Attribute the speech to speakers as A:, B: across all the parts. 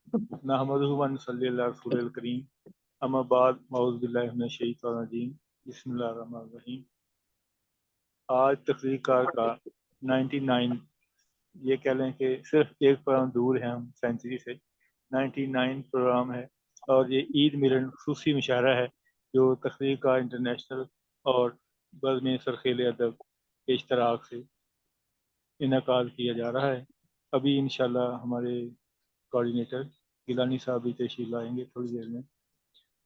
A: नहमदुहु व नसल्ली अला रसूलिल करीम अम्मा बाद मऊज़ु बिल्लाहि मिनश शैतानिर रजीम बिस्मिल्लाहिर रहमानिर रहीम। आज तकरीर कार का 99 ये कह लें कि सिर्फ एक प्रोग्राम दूर है हम सेंचुरी से। 99 प्रोग्राम है और ये ईद मिलन खुसूसी मुशायरा है जो तकरीर का इंटरनेशनल और बज़्म सरखेल अदब के इश्तराक से इनकाद किया जा रहा है। अभी इंशाल्लाह हमारे कोऑर्डिनेटर गिलानी साहब भी तशरीफ लाएंगे थोड़ी देर में।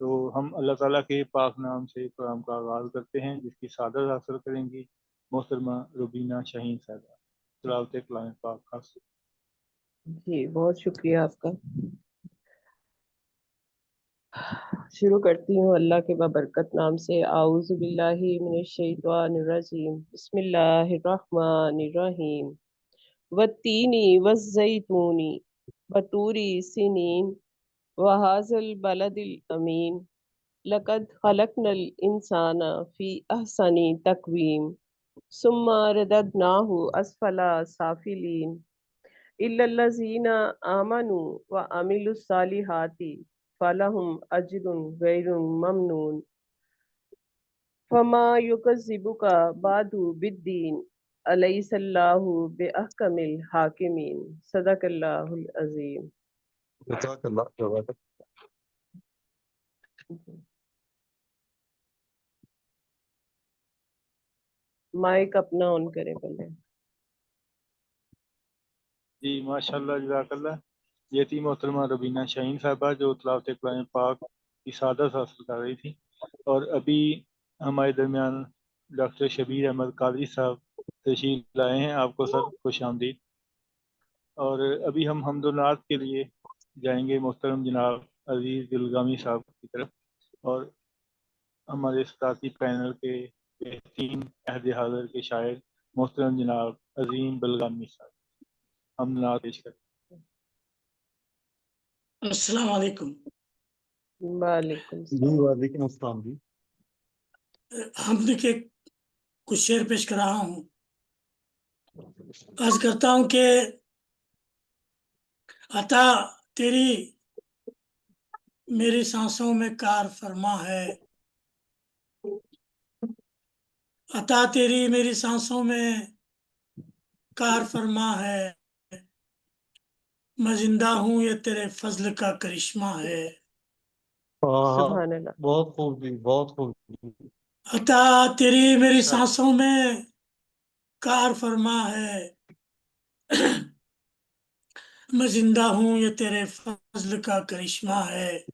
A: तो हम अल्लाह ताला के पाक नाम से प्रोग्राम का आगाज़ करते हैं जिसकी सादत हासिल करेंगी मोहतरमा रुबीना शाहीन साहबा। तिलावत कलाम पाक खास।
B: जी बहुत शुक्रिया आपका। शुरू करती हूँ अल्लाह के बबरकत नाम से। आऊज़ु बिल्लाहि मिनश शैतानिर रजीम बिस्मिल्लाहिर रहमानिर रहीम। वत्तीनी वज़्ज़ैतूनी वतूरी सिनीन वहाज़ल बलदिल अमीन लक़द खलक़नल इंसाना फ़ी अहसनी तक़वीम सुम्मा रददनाहु अस्फ़ला साफ़िलीन इल्लल्लज़ीना आमनू व अमिलुस सालिहाति फलहुम अज्रुन गैरु ममनून फमा युकज़्ज़िबुका बादु बिद्दीन अलैहिस्सलाहु बिअहकमिल हाकिमीन। सदक़ल्लाहुल अज़ीम। माइक अपना ऑन करें पहले।
A: जी माशाल्लाह जज़ाकल्लाह। ये थी मोहतरमा रुबीना शाहीन साहबा जो तिलावत कलाम पाक की सादत हासिल कर रही थी। और अभी हमारे दरमियान डॉक्टर शबीर अहमद कादरी साहब तशरीफ लाए हैं। आपको सर खुश आमदीद। और अभी हम हम्दुनात के लिए जाएंगे मोहतरम जनाब अजीज़ दिलगामी साहब की तरफ। और हमारे साथी पैनल के बेहतरीन अहद हाज़िर के शायर मोहतरम जनाब अजीम बलगामी साहब हम नात पेश करते हैं।
C: अस्सलाम वालेकुम।
B: वालेकुम
D: जी
B: सलाम।
D: वालेकुम अस्सलाम जी।
C: हम देखिए कुछ शेर पेश कर रहा हूँ। अर्ज करता हूँ कि अता तेरी मेरी सांसों में कार फरमा है, अता तेरी मेरी सांसों में कार फरमा है, मैं जिंदा हूँ ये तेरे फजल का करिश्मा है।
B: सुभान अल्लाह।
D: बहुत खूब जी, बहुत खूब जी।
C: अता तेरी मेरी सांसों में कार फरमा है, मैं जिंदा हूँ ये तेरे फजल का करिश्मा है।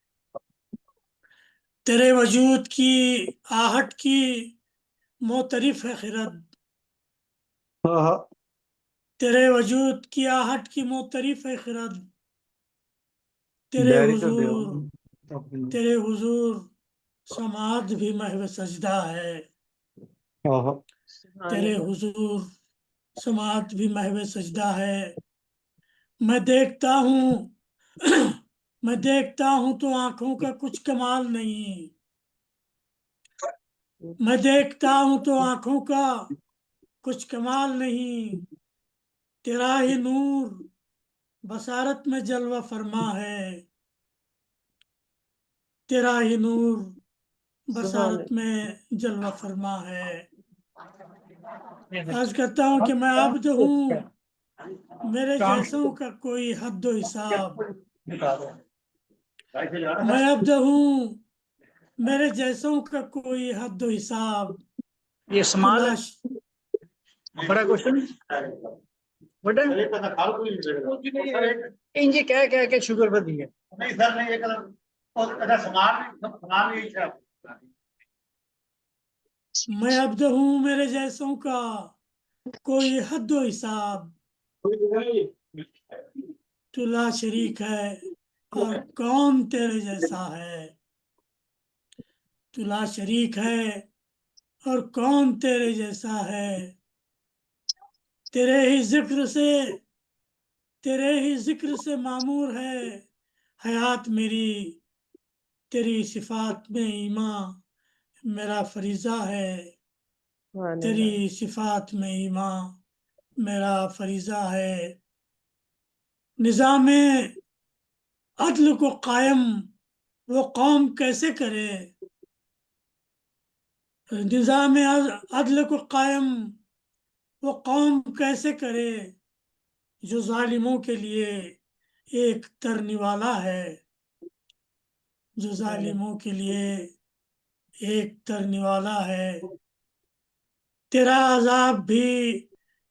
C: तेरे वजूद की आहट की मोतरिफ है खिरद, तेरे वजूद की आहट की मोतरिफ है खिरद, तेरे हुजूर समाद भी महव सजदा है,
B: सुभान
C: तेरे
B: अल्लाह।
C: हुजूर समाद भी महव सजदा है। मैं देखता हूँ मैं देखता हूँ तो आंखों का कुछ कमाल नहीं, मैं देखता हूँ तो आंखों का कुछ कमाल नहीं, तेरा ही नूर बसारत में जलवा फरमा है, तेरा ही नूर
B: सुभान
C: बसारत
B: अल्लाह।
C: में जलवा फरमा है। अर्ज करता हूँ कि मैं अब्द हूँ, मेरे जैसों का कोई हद व हिसाब, मैं अब्द हूँ, मेरे जैसों का कोई हद व हिसाब। ये समाल है, बड़ा क्वेश्चन बड़ा इंजे कह के शुगर बदी है नहीं सर नहीं एक समाल नहीं है। मैं अब्द हूँ, मेरे जैसों का कोई हद व हिसाब, तू ला शरीक है और कौन तेरे जैसा है, तू ला शरीक है और कौन तेरे जैसा है। तेरे ही जिक्र से मामूर है हयात मेरी, तेरी सिफात में ईमान मेरा फरीजा है,
B: सुभान
C: तेरी
B: अल्लाह।
C: सिफात में ईमान मेरा फरीजा है। निज़ामे अदल को कायम वो कौम कैसे करे, निज़ाम अदल को कायम वो कौम कैसे करे, जो जालिमों के लिए एक तरने वाला है, जो जालिमों के लिए एक तरने वाला है। तेरा अजाब भी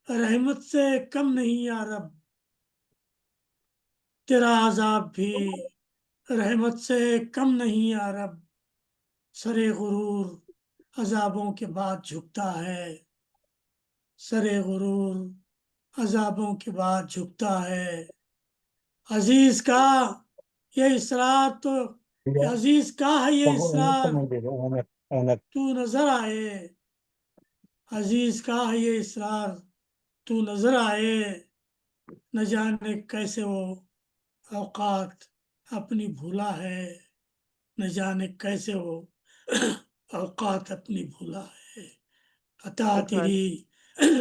C: रहमत से कम नहीं या रब, तेरा अजाब भी रहमत से कम नहीं या रब। सरे गुरूर अजाबों के बाद झुकता है, सरे गुरूर अजाबों के बाद झुकता है। अजीज का ये इसरार तो, अजीज का है ये इसरार तू नजर आए, अजीज का है ये इसरार तू नजर आए। न जाने कैसे वो औकात अपनी भूला है, न जाने कैसे वो औकात अपनी भूला है। अता तेरी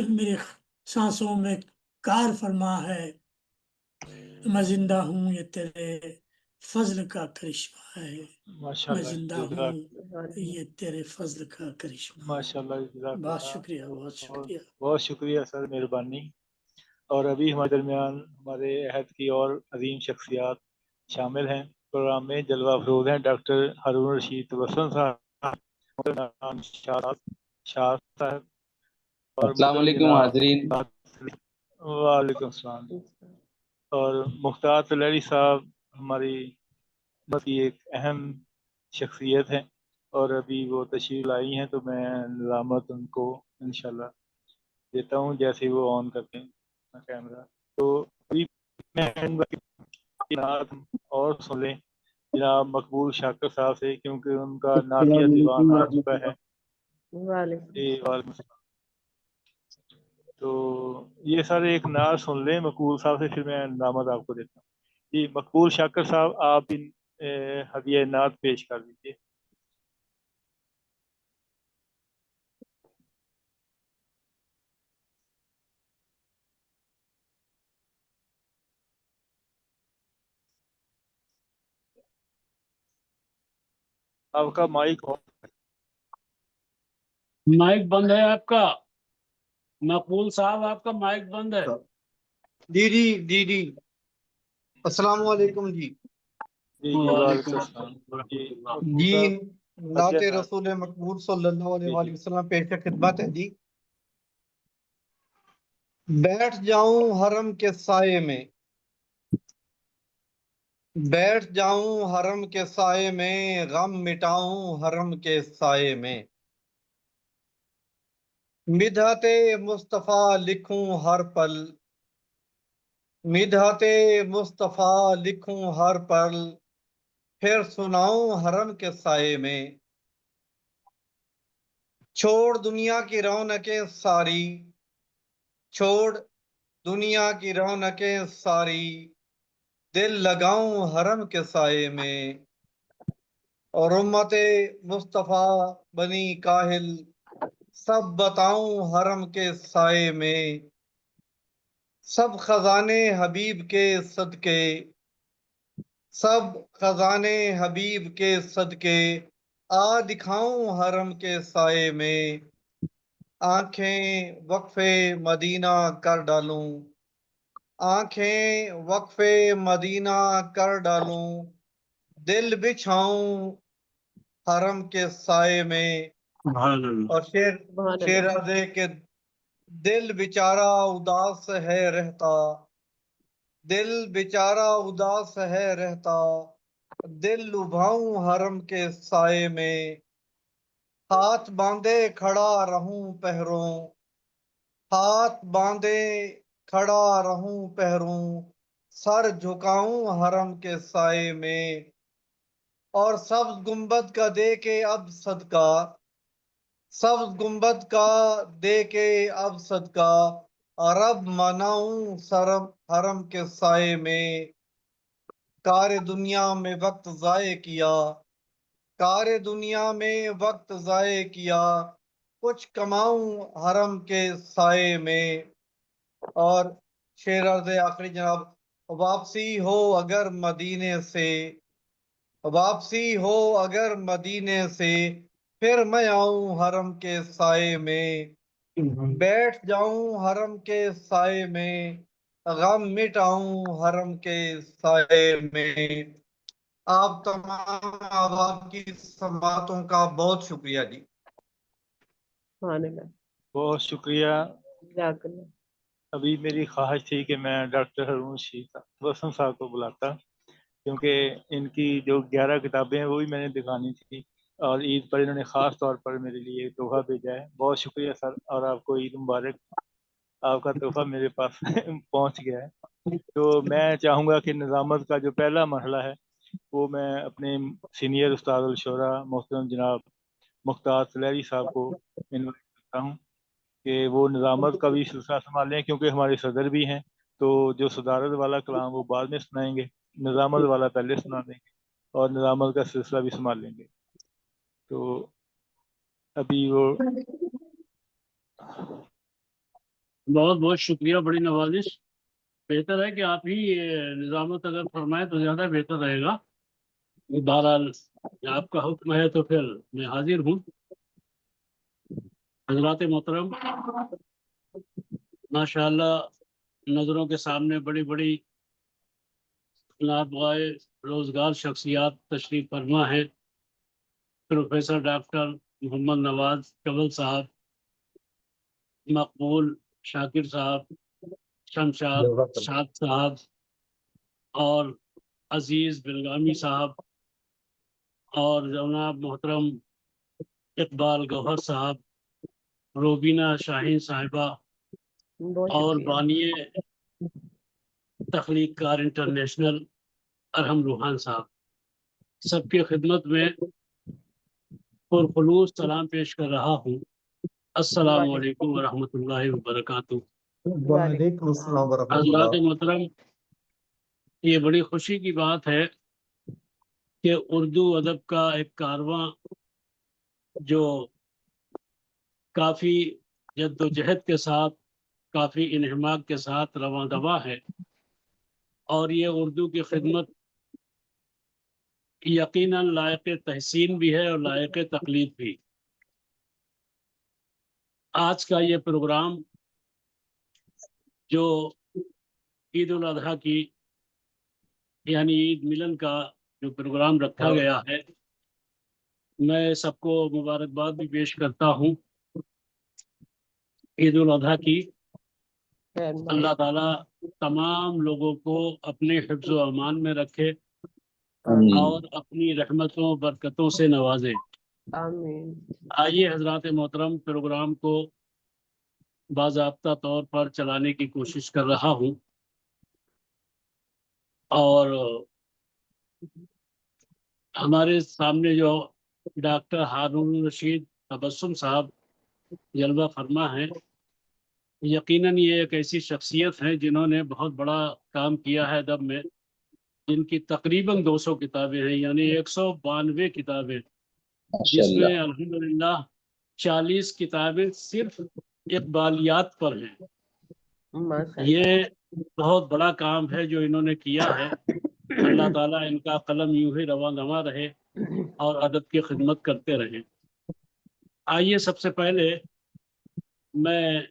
C: मेरे सांसों में कार फरमा है, मैं जिंदा हूँ ये तेरे फजल का करिश्मा है, मैं
A: माशाल्लाह
C: जिंदा
A: जज़ाक
C: हूँ ये तेरे फजल का करिश्मा है।
A: माशाल्लाह जज़ाक
C: बहुत
A: अल्लाह।
C: शुक्रिया, बहुत शुक्रिया।
A: बहुत शुक्रिया सर, मेहरबानी। और अभी हमारे दरमियान हमारे अहद की और अजीम शख्सियात शामिल हैं प्रोग्राम में। जलवा अफरोज हैं डॉक्टर हारून रशीद वसन साहब, शाह साहब और
E: अस्सलाम
A: मदर
E: वालेकुम
A: जनाब
E: हाजरीन।
A: वालेकुम सलाम। और मुख्तार तलैरी साहब हमारी मत की एक अहम शख्सियत है और अभी वो तशरीफ लाई हैं, तो मैं निज़ामत उनको इंशाल्लाह देता हूँ जैसे ही वो ऑन करते हैं कैमरा। तो अभी मैं नात और सुन लें जनाब मकबूल शाकर साहब से, क्योंकि उनका नातिया दीवान आ चुका है।
B: वालेकुम
A: ये वालेकुम सलाम। तो ये सारे एक नात सुन लें मकबूल साहब से, फिर मैं नामत आपको देता हूँ। जी मकबूल शाकर साहब, आप इन हदिया नात पेश कर दीजिए। आपका माइक ऑन।
F: माइक बंद है आपका मकबूल साहब, आपका माइक बंद है।
D: जी अस्सलाम वालेकुम जी।
A: जी जी वालेकुम सलाम। जी मकबूल
D: जी
A: साहब
D: नाते
A: हदिया नात।
D: रसूल मकबूल सल्लल्लाहु
A: जी
D: अलैहि
A: जी
D: वसल्लम पेश खिदमत है जी। बैठ जाऊं हरम के साये में, बैठ जाऊं हरम के साये में, गम मिटाऊं हरम के साये में। मिधाते मुस्तफा लिखूं हर पल, मिधाते मुस्तफा लिखूं हर पल, फिर सुनाऊं हरम के साये में। छोड़ दुनिया की रौनकें सारी, छोड़ दुनिया की रौनकें सारी, दिल लगाऊं हरम के साये में। और उम्मते मुस्तफा बनी काहिल, सब बताऊं हरम के साये में। सब खजाने हबीब के सदके, सब खजाने हबीब के सदके, आ दिखाऊं हरम के साये में। आंखें वक्फे मदीना कर डालूं, आंखें वक्फे मदीना कर डालूं, दिल बिछाऊं हरम के साये में। और शेर अर्ज है कि दिल बेचारा उदास है रहता, दिल बेचारा उदास है रहता, दिल लुभाऊं हरम के साये में। हाथ बांधे खड़ा रहूं पहरों, हाथ बांधे खड़ा रहूं पहरों, सर झुकाऊं हरम के साये में। और सब्ज गुंबद का दे के अब सदका, सब्ज गुंबद का दे के अब सदका, अरब मनाऊं सरम हरम के साये में। कार दुनिया में वक्त जाए किया, कार दुनिया में वक्त जाए किया, कुछ कमाऊं हरम के साये में। और शेर अर्ज़ आखिरी जनाब, واپسی ہو اگر مدینے سے، واپسی ہو اگر مدینے سے، پھر میں آؤں حرم کے سائے میں، بیٹھ جاؤں حرم کے سائے میں، غم مٹاؤں حرم کے سائے میں۔ آپ تمام احباب کی سماعتوں کا بہت شکریہ جی۔
B: سبحان اللہ،
A: بہت شکریہ۔
B: جزاک اللہ۔
A: ابھی میری خواہش تھی کہ میں ڈاکٹر ہارون رشید وسم صاحب کو بلاتا، کیونکہ ان کی جو 11 کتابیں ہیں وہ بھی میں نے دکھانی تھی، اور عید پر انہوں نے خاص طور پر میرے لیے ایک تحفہ بھیجا ہے۔ بہت شکریہ سر، اور آپ کو عید مبارک۔ آپ کا تحفہ میرے پاس پہنچ گیا ہے۔ تو میں چاہوں گا کہ نظامت کا جو پہلا مرحلہ ہے وہ میں اپنے سینئر استاد الشورا محترم جناب مختار سلیری صاحب کو انوائٹ کرتا ہوں کہ وہ نظامت کا بھی سلسلہ سنبھالیں، کیونکہ ہمارے صدر بھی ہیں، تو جو صدارت والا کلام وہ بعد میں سنائیں گے، نظامت والا پہلے سنا دیں گے، اور نظامت کا سلسلہ بھی سنبھال لیں گے۔ تو ابھی وہ
F: بہت بہت شکریہ، بڑی نوازش۔ بہتر ہے کہ آپ ہی نظامت اگر فرمائیں تو زیادہ بہتر رہے گا۔ بہرحال آپ کا حکم ہے تو پھر میں حاضر ہوں۔ حضرات محترم، ماشاءاللہ نظروں کے سامنے بڑی بڑی نابغہ روزگار شخصیات تشریف فرما ہے۔ پروفیسر ڈاکٹر محمد نواز کمل صاحب، مقبول شاکر صاحب، شمشاد شاد صاحب، اور عزیز بلگامی صاحب، اور جناب محترم اقبال گوہر صاحب، روبینہ شاہین صاحبہ،
B: بہت
F: اور
B: شکریہ۔
F: بانی تخلیق کار انٹرنیشنل ارحم روحان صاحب، سب کی خدمت میں پرخلوص سلام پیش کر رہا ہوں۔ السلام علیکم ورحمۃ اللہ وبرکاتہ۔
D: وعلیکم السلام ورحمۃ
F: حضرات
D: اللہ۔
F: محترم، یہ بڑی خوشی کی بات ہے کہ اردو ادب کا ایک کارواں جو کافی جد و جہد کے ساتھ، کافی انہماک کے ساتھ رواں دواں ہے، اور یہ اردو کی خدمت یقیناً لائق تحسین بھی ہے اور لائق تقلید بھی۔ آج کا یہ پروگرام جو عید الاضحیٰ کی یعنی عید ملن کا جو پروگرام رکھا گیا ہے، میں سب کو مبارکباد بھی پیش کرتا ہوں عید الاضحیٰ کی۔ اللہ تعالیٰ تمام لوگوں کو اپنے حفظ و امان میں رکھے اور اپنی رحمتوں برکتوں سے نوازے۔
B: آمین۔
F: آئیے حضرات محترم، پروگرام کو باضابطہ طور پر چلانے کی کوشش کر رہا ہوں، اور ہمارے سامنے جو ڈاکٹر ہارون رشید تبسم صاحب جلوہ فرما ہیں، یقیناً یہ ایک ایسی شخصیت ہے جنہوں نے بہت بڑا کام کیا ہے ادب میں، جن کی تقریباً 200 کتابیں ہیں، یعنی 192 کتابیں، جس میں الحمدللہ 40 کتابیں صرف اقبالیات پر ہیں۔ یہ بہت بڑا کام ہے جو انہوں نے کیا ہے۔ اللہ تعالیٰ ان کا قلم یوں ہی رواں دواں رہے اور ادب کی خدمت کرتے رہیں۔ آئیے سب سے پہلے میں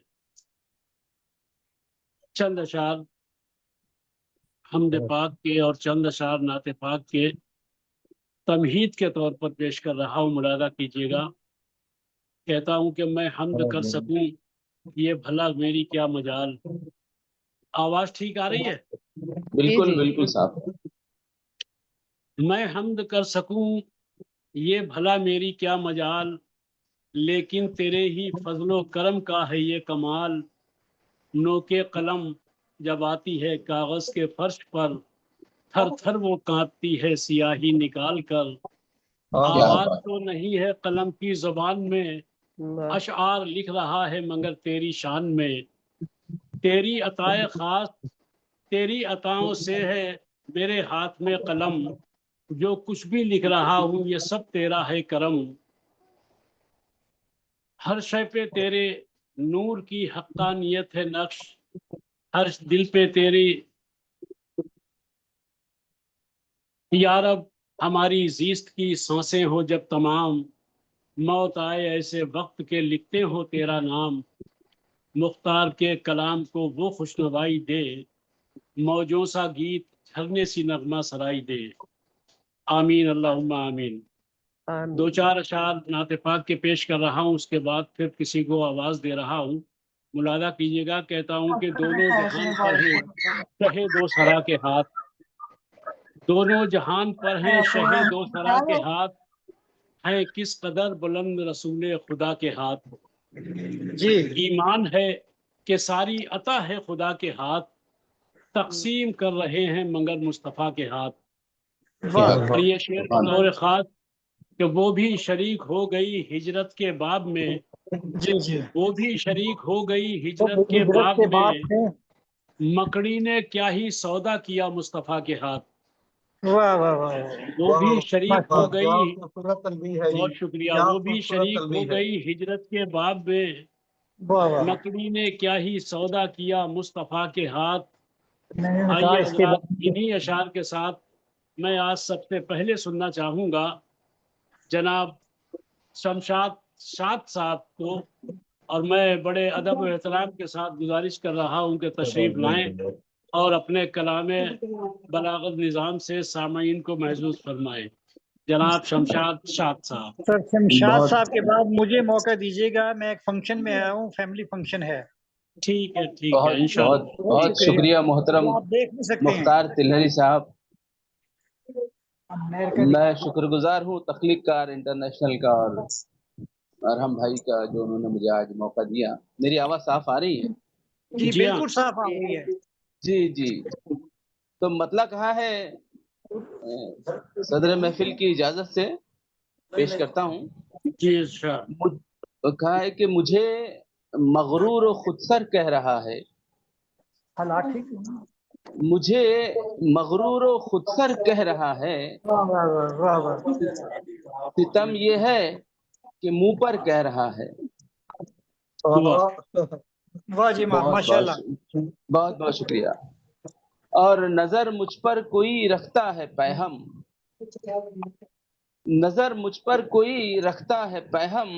F: چند اشعار حمد پاک کے اور چند اشعار نعت پاک کے تمہید کے طور پر پیش کر رہا ہوں، ملاحظہ کیجیے گا۔ کہتا ہوں کہ میں حمد کر سکوں یہ بھلا میری کیا مجال۔ آواز ٹھیک آ رہی ہے؟
B: بالکل
E: بالکل صاحب۔
F: میں حمد کر سکوں یہ بھلا میری کیا مجال، لیکن تیرے ہی فضل و کرم کا ہے یہ کمال۔ نوکے قلم جب آتی ہے کاغذ کے فرش پر، تھر تھر وہ کانپتی ہے سیاہی نکال کر۔ آواز تو نہیں ہے قلم کی زبان میں، اشعار لکھ رہا ہے مگر تیری شان میں۔ تیری عطائے خاص تیری عطاؤں سے ہے میرے ہاتھ میں قلم، جو کچھ بھی لکھ رہا ہوں یہ سب تیرا ہے کرم۔ ہر شے پہ تیرے نور کی حقانیت ہے نقش، ہر دل پہ تیری या रब हमारी जीस्त की सांसें हो जब तमाम, मौत आए ऐसे वक्त के लिखते हो तेरा नाम, मुख्तार के कलाम को वो खुशनवाई दे, मौजों सा गीत झरने सी नगमा सराई दे। आमीन अल्लाहुम्मा आमीन। दो
B: आमीन।
F: चार अशार नात पाक के पेश कर रहा हूँ, उसके बाद फिर किसी को आवाज़ दे रहा हूँ। मुलादा कीजिएगा। कहता हूँ कि दोनों जहान पर हैं शहे दो सरा के हाथ, दोनों जहान पर हैं शहे दो सरा के हाथ, हैं किस कदर बुलंद रसूल खुदा के हाथ।
C: जी
F: ईमान है कि सारी अता है खुदा के हाथ, तकसीम कर रहे हैं मगर मुस्तफ़ा के हाथ।
C: वाह
F: और ये शेर बतौर खास कि वो भी शरीक हो गई हिजरत के बाब में,
C: जी जी
F: वो भी शरीक हो गई हिजरत के बाब में, मकड़ी ने क्या ही सौदा किया मुस्तफ़ा के हाथ।
C: वाह वाह वाह
F: वो भी शरीक हो
D: क्या
F: गई,
D: खूबसूरत तलबी है
F: बहुत
D: ये,
F: शुक्रिया,
D: क्या
F: वो भी
D: खूबसूरत
F: शरीक
D: तलबी
F: हो
D: है।
F: गई हिजरत के बाब में,
C: वाह वाह
F: मकड़ी ने क्या ही सौदा किया मुस्तफ़ा के हाथ।
C: मैंने कहा
F: आइए
C: इसके
F: हजरात,
C: बाद
F: इन्हीं अशार के साथ मैं आज सबसे पहले सुनना चाहूँगा जनाब शमशाद शाद साहब को, और मैं बड़े अदब और एहतराम के साथ गुजारिश कर रहा हूँ कि तशरीफ़ लाएं और अपने कलामे बलागत निज़ाम से सामईन को महसूस फरमाएं। जनाब शमशाद शाद साहब।
C: सर शमशाद
E: बहुत
C: साहब के बाद मुझे मौका दीजिएगा, मैं एक फंक्शन में आया हूँ, फैमिली फंक्शन है।
F: ठीक है
E: बहुत
F: इंशाल्लाह।
E: बहुत बहुत शुक्रिया मोहतरम
C: आप देख नहीं सकते हैं।
E: मुख्तार तिलहरी साहब।
C: अमेरिका
E: मैं शुक्रगुजार हूँ तख्लीक कार इंटरनेशनल का और अरहम भाई का जो उन्होंने मुझे आज मौका दिया। मेरी आवाज़ साफ आ रही है?
C: जी
F: जी हाँ।
C: बिल्कुल साफ आ रही है।
E: जी जी। तो मतलब कहा है सदर महफिल की इजाज़त से पेश करता हूँ।
F: जी अच्छा।
E: कहा है कि मुझे मगरूर और खुदसर कह रहा है,
C: हालात ठीक है।
E: मुझे मगरूर और खुदसर कह रहा है,
C: वाह वाह वाह वाह वाह।
E: सितम ये है कि मुंह पर कह रहा है।
C: वाह जी वाह,
E: बहुत
C: माशाल्लाह।
E: बहुत बहुत शुक्रिया। और नजर मुझ पर कोई रखता है पैहम, नजर मुझ पर कोई रखता है पैहम,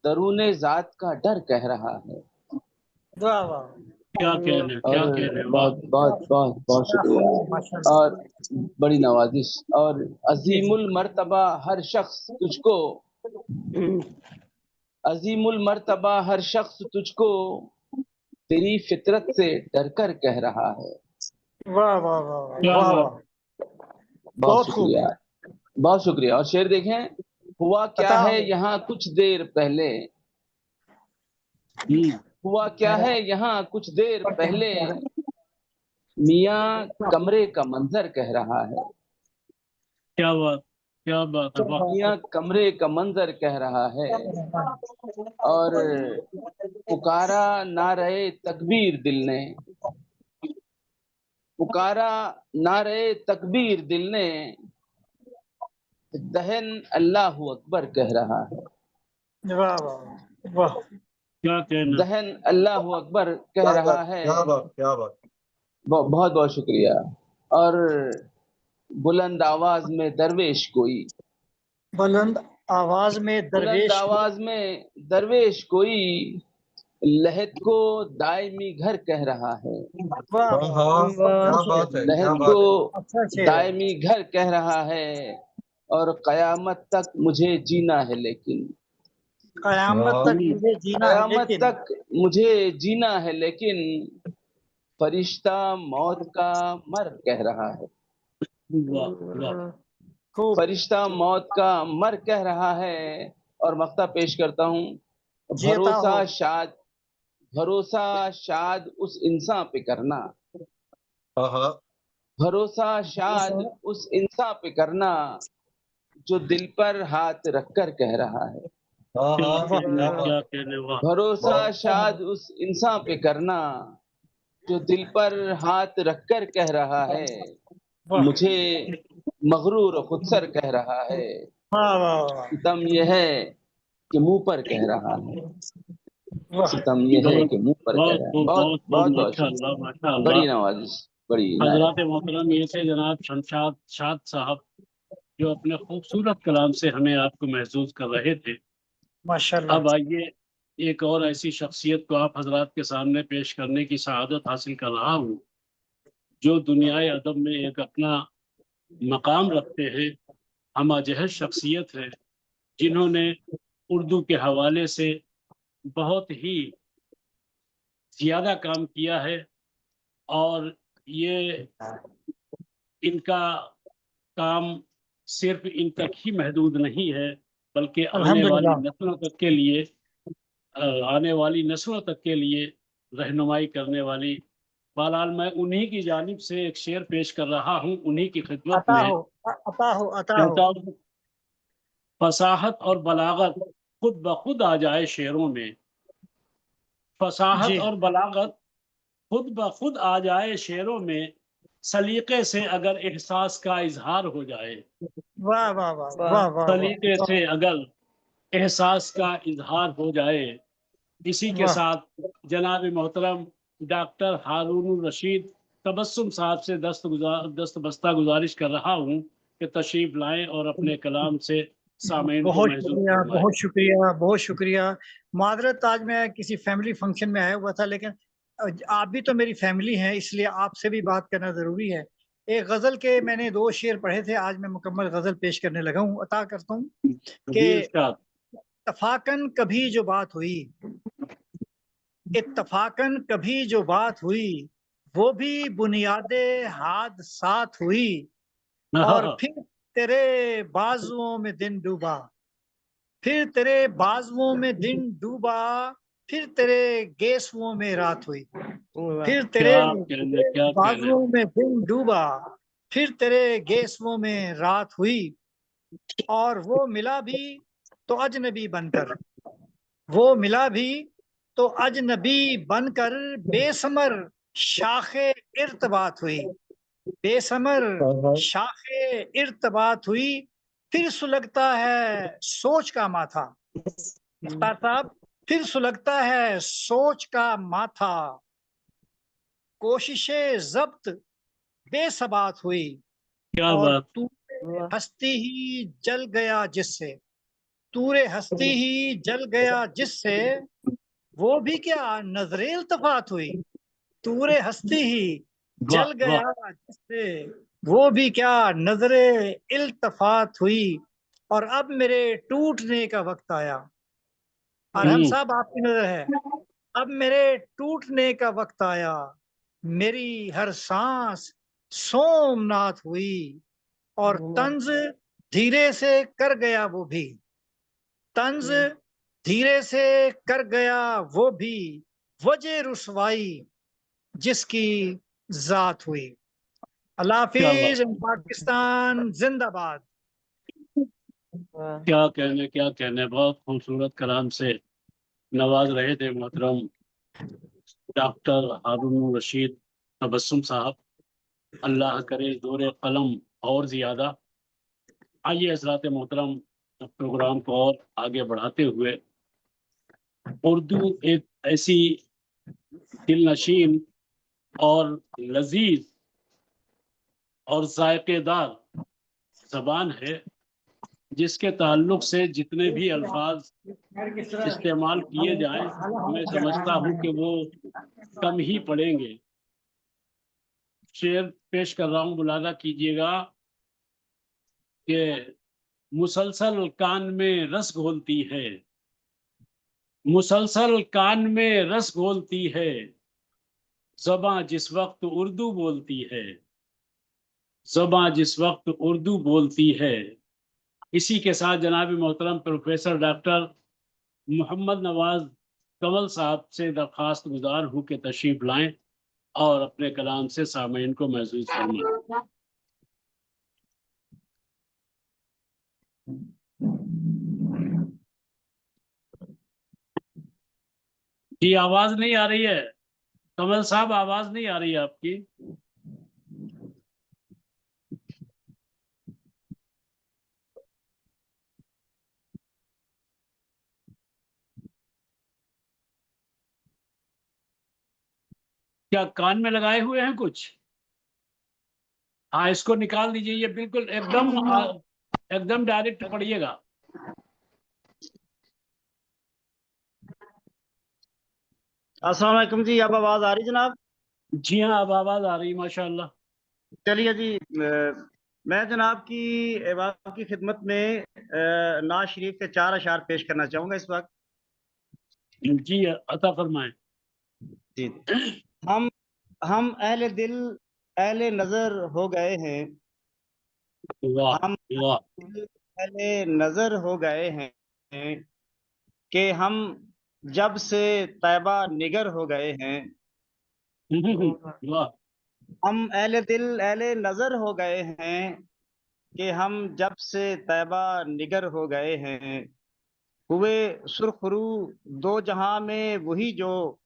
E: दरूने जात का डर कह रहा है।
C: वाह वाह
F: क्या कहने
E: और
F: वाह।
E: बहुत बहुत बहुत बहुत शुक्रिया
C: माशाल्लाह।
E: और बड़ी नवाजिश। और अजीमुल मर्तबा हर शख्स तुझको, अजीमुल मर्तबा हर शख्स तुझको तेरी फितरत से डरकर कह रहा है।
C: वाह वाह वाह
F: क्या
C: वाह
F: बात।
C: वाह।
E: बहुत
C: बहुत खूब।
E: शुक्रिया, बहुत शुक्रिया। और शेर देखें, हुआ क्या
C: अता
E: है यहाँ कुछ देर पहले, हुआ क्या है यहाँ कुछ देर पहले, मियाँ कमरे का मंजर कह रहा है।
F: क्या बात है वाह।
E: मियाँ कमरे का मंजर कह रहा है। और पुकारा ना रहे तकबीर दिल ने, पुकारा ना रहे तकबीर दिल ने, दहन अल्लाह अकबर कह रहा है।
C: वाह वाह वाह।
F: क्या कहना।
E: दहन अल्लाह अकबर कह रहा है।
D: क्या बात, क्या बात।
E: बहुत बहुत शुक्रिया। और बुलंद आवाज में दरवेश कोई,
C: बुलंद आवाज में
E: बुलंद
C: दरवेश।
E: आवाज में दरवेश कोई, लहद को दायमी घर कह रहा है।
C: वाह
D: हाँ,
C: वाह।
D: क्या बात है, क्या
E: लहद
D: बात
E: को
D: है।
C: अच्छा शेर है।
E: दायमी घर कह रहा है। और कयामत तक मुझे जीना है लेकिन,
C: कयामत तक मुझे जीना है
E: कयामत
C: लेकिन।
E: तक मुझे जीना है लेकिन, फरिश्ता मौत का मर कह रहा है।
F: वाह।
C: खूब।
E: फरिश्ता मौत का मर कह रहा है। और मक्ता पेश करता हूँ,
C: जी अता हो।
E: भरोसा शाद उस इंसान पे करना,
D: हाँ
E: भरोसा शाद उस इंसान पे करना, जो दिल पर हाथ रखकर कह रहा है।
F: क्या कहने वाह।
E: भरोसा शाद उस इंसान पे करना, जो दिल पर हाथ रखकर कह रहा है।
C: वाह
E: मुझे मगरूर खुदसर कह रहा है,
C: वाह वाह
E: सितम यह है कि मुंह पर कह रहा है।
C: वाह।
E: सितम यह है कि मुंह पर कह
F: बहुत
E: रहा है।
F: खूब
E: बहुत
F: बहुत खूब
E: बहुत बहुत
F: माशाल्लाह
E: शुक्रिया,
F: माशाल्लाह।
E: बड़ी नवाजिश, बड़ी
F: हजरत मोहतरम ये थे जनाब शमशाद शाद साहब, जो अपने खूबसूरत कलाम से हमें आपको महसूस कर रहे थे।
C: माशाल्लाह।
F: अब आइए एक और ऐसी शख्सियत को आप हजरात के सामने पेश करने की सआदत हासिल कर रहा हूँ, जो दुनियाए अदब में एक अपना मकाम रखते हैं। हम अजहर शख्सियत है जिन्होंने उर्दू के हवाले से बहुत ही ज़्यादा काम किया है, और ये इनका काम सिर्फ इन तक ही महदूद नहीं है, बल्कि
C: अल्हम्दुलिल्लाह।
F: आने वाली नस्लों तक के लिए रहनुमाई करने वाली। बहरहाल मैं उन्हीं की जानिब से एक शेर पेश कर रहा हूँ, उन्हीं की खिदमत
C: अता
F: में।
C: हो, अता हो, अता
F: कहता
C: हो।
F: हूँ, फसाहत और बलागत खुद ब खुद आ जाए शेरों में, फसाहत
C: जी।
F: और बलागत खुद ब खुद आ जाए शेरों में, सलीके से अगर एहसास का इजहार हो जाए,
C: वाह वाह वाह
B: वाह
C: वाह वाह
F: सलीके
C: वाह
F: से अगर एहसास का इजहार हो जाए। इसी के
C: वाह।
F: साथ जनाब मोहतरम डॉक्टर हारून रशीद तबस्सुम साहब से दस्त बस्ता गुजारिश कर रहा हूँ कि तशरीफ लाएं और अपने कलाम से सामीन को
C: बहुत
F: महसूस
C: शुक्रिया,
F: फरमाएं।
C: बहुत शुक्रिया, बहुत शुक्रिया। मादरत, आज मैं किसी फैमिली फंक्शन में आया हुआ था, लेकिन आप भी तो मेरी फैमिली हैं, इसलिए आपसे भी बात करना ज़रूरी है। एक गज़ल के मैंने 2 शेर पढ़े थे, आज मैं मुकम्मल गज़ल पेश करने लगा हूँ। अता करता हूँ कि
F: जी उस्ताद।
C: इत्तफ़ाक़न कभी जो बात हुई, इत्तफ़ाक़न कभी जो बात हुई, वो भी बुनियादे हादसात हुई, और फिर तेरे बाजुओं में दिन डूबा, फिर तेरे बाजुओं में दिन डूबा, फिर तेरे गेसुओं में रात हुई,
B: वाह
C: फिर
F: क्या
C: तेरे
F: कहने, क्या कहने।
C: बाजुओं में दिन डूबा, फिर तेरे गेसुओं में रात हुई, और वो मिला भी तो अजनबी बनकर, वो मिला भी तो अजनबी बनकर, बेसमर शाखे इर्तबात हुई, बेसमर शाखे इर्तबात हुई, फिर सुलगता है सोच का माथा। मुख्तार साहब, फिर सुलगता है सोच का माथा, कोशिशें जब्त बेसबात हुई,
F: क्या
C: और
F: बात।
C: तू
B: वाह
C: हस्ती ही जल गया जिससे, तूरे हस्ती ही जल गया जिससे, वो भी क्या नजरे इल्तफात हुई, तूरे हस्ती ही
F: वाह
C: जल
F: वाह।
C: गया जिससे, वो भी क्या नजरे इल्तफात हुई, और अब मेरे टूटने का वक्त आया। अरहम साहब, आपकी नजर है, अब मेरे टूटने का वक्त आया, मेरी हर सांस सोमनाथ हुई, और तंज धीरे से कर गया वो भी, तंज धीरे से कर गया वो भी, वजह रुसवाई जिसकी जात हुई। अल्लाह
F: क्या
C: हाफिज,
F: बात।
C: पाकिस्तान जिंदाबाद।
B: वाह
F: क्या कहने, क्या कहने। बहुत खूबसूरत कलाम से नवाज रहे थे मोहतरम डॉक्टर हारून रशीद तबस्सुम साहब। अल्लाह करे जोर कलम और ज़्यादा। आइए हज़रात मोहतरम, प्रोग्राम को और आगे बढ़ाते हुए, उर्दू एक ऐसी दिलनशीन और लजीज और जायकेदार ज़बान है, जिसके ताल्लुक से जितने भी अल्फाज इस्तेमाल किए जाएं, मैं समझता हूँ कि वो कम ही पड़ेंगे। शेर पेश कर रहा हूँ, मुलादा कीजिएगा कि मुसलसल कान में रस घोलती है, मुसलसल कान में रस घोलती है, ज़बां जिस वक्त उर्दू बोलती है, ज़बां जिस वक्त उर्दू बोलती है। इसी के साथ जनाब मोहतरम प्रोफेसर डॉक्टर मोहम्मद नवाज कंवल साहब से दरख्वास्त गुजार हूँ कि तशरीफ लाएं और अपने कलाम से सामीन को महसूस फरमाएं। जी आवाज नहीं आ रही है कमल साहब, आवाज नहीं आ रही है आपकी। क्या कान में लगाए हुए हैं कुछ? हाँ, इसको निकाल दीजिए, ये बिल्कुल एकदम डायरेक्ट पढ़िएगा।
G: अस्सलाम वालेकुम जी, अब आवाज आ रही जनाब?
F: जी हाँ, अब आवाज आ रही, माशाल्लाह।
G: चलिए जी, मैं जनाब की आपकी खिदमत में नाज शरीफ के 4 अशार पेश करना चाहूंगा इस वक्त।
F: जी, अता फरमाएं।
G: जी, हम अहले दिल अहले नजर हो गए हैं,
F: वाह
G: हम
F: वाह।
G: अहले नजर हो गए हैं कि हम जब से तैबा निगर हो गए हैं।
F: वाह।
G: हम अहले दिल अहले नजर हो गए हैं कि हम जब से तैबा निगर हो गए हैं। हुए सुरखरू दो जहां में वही जो,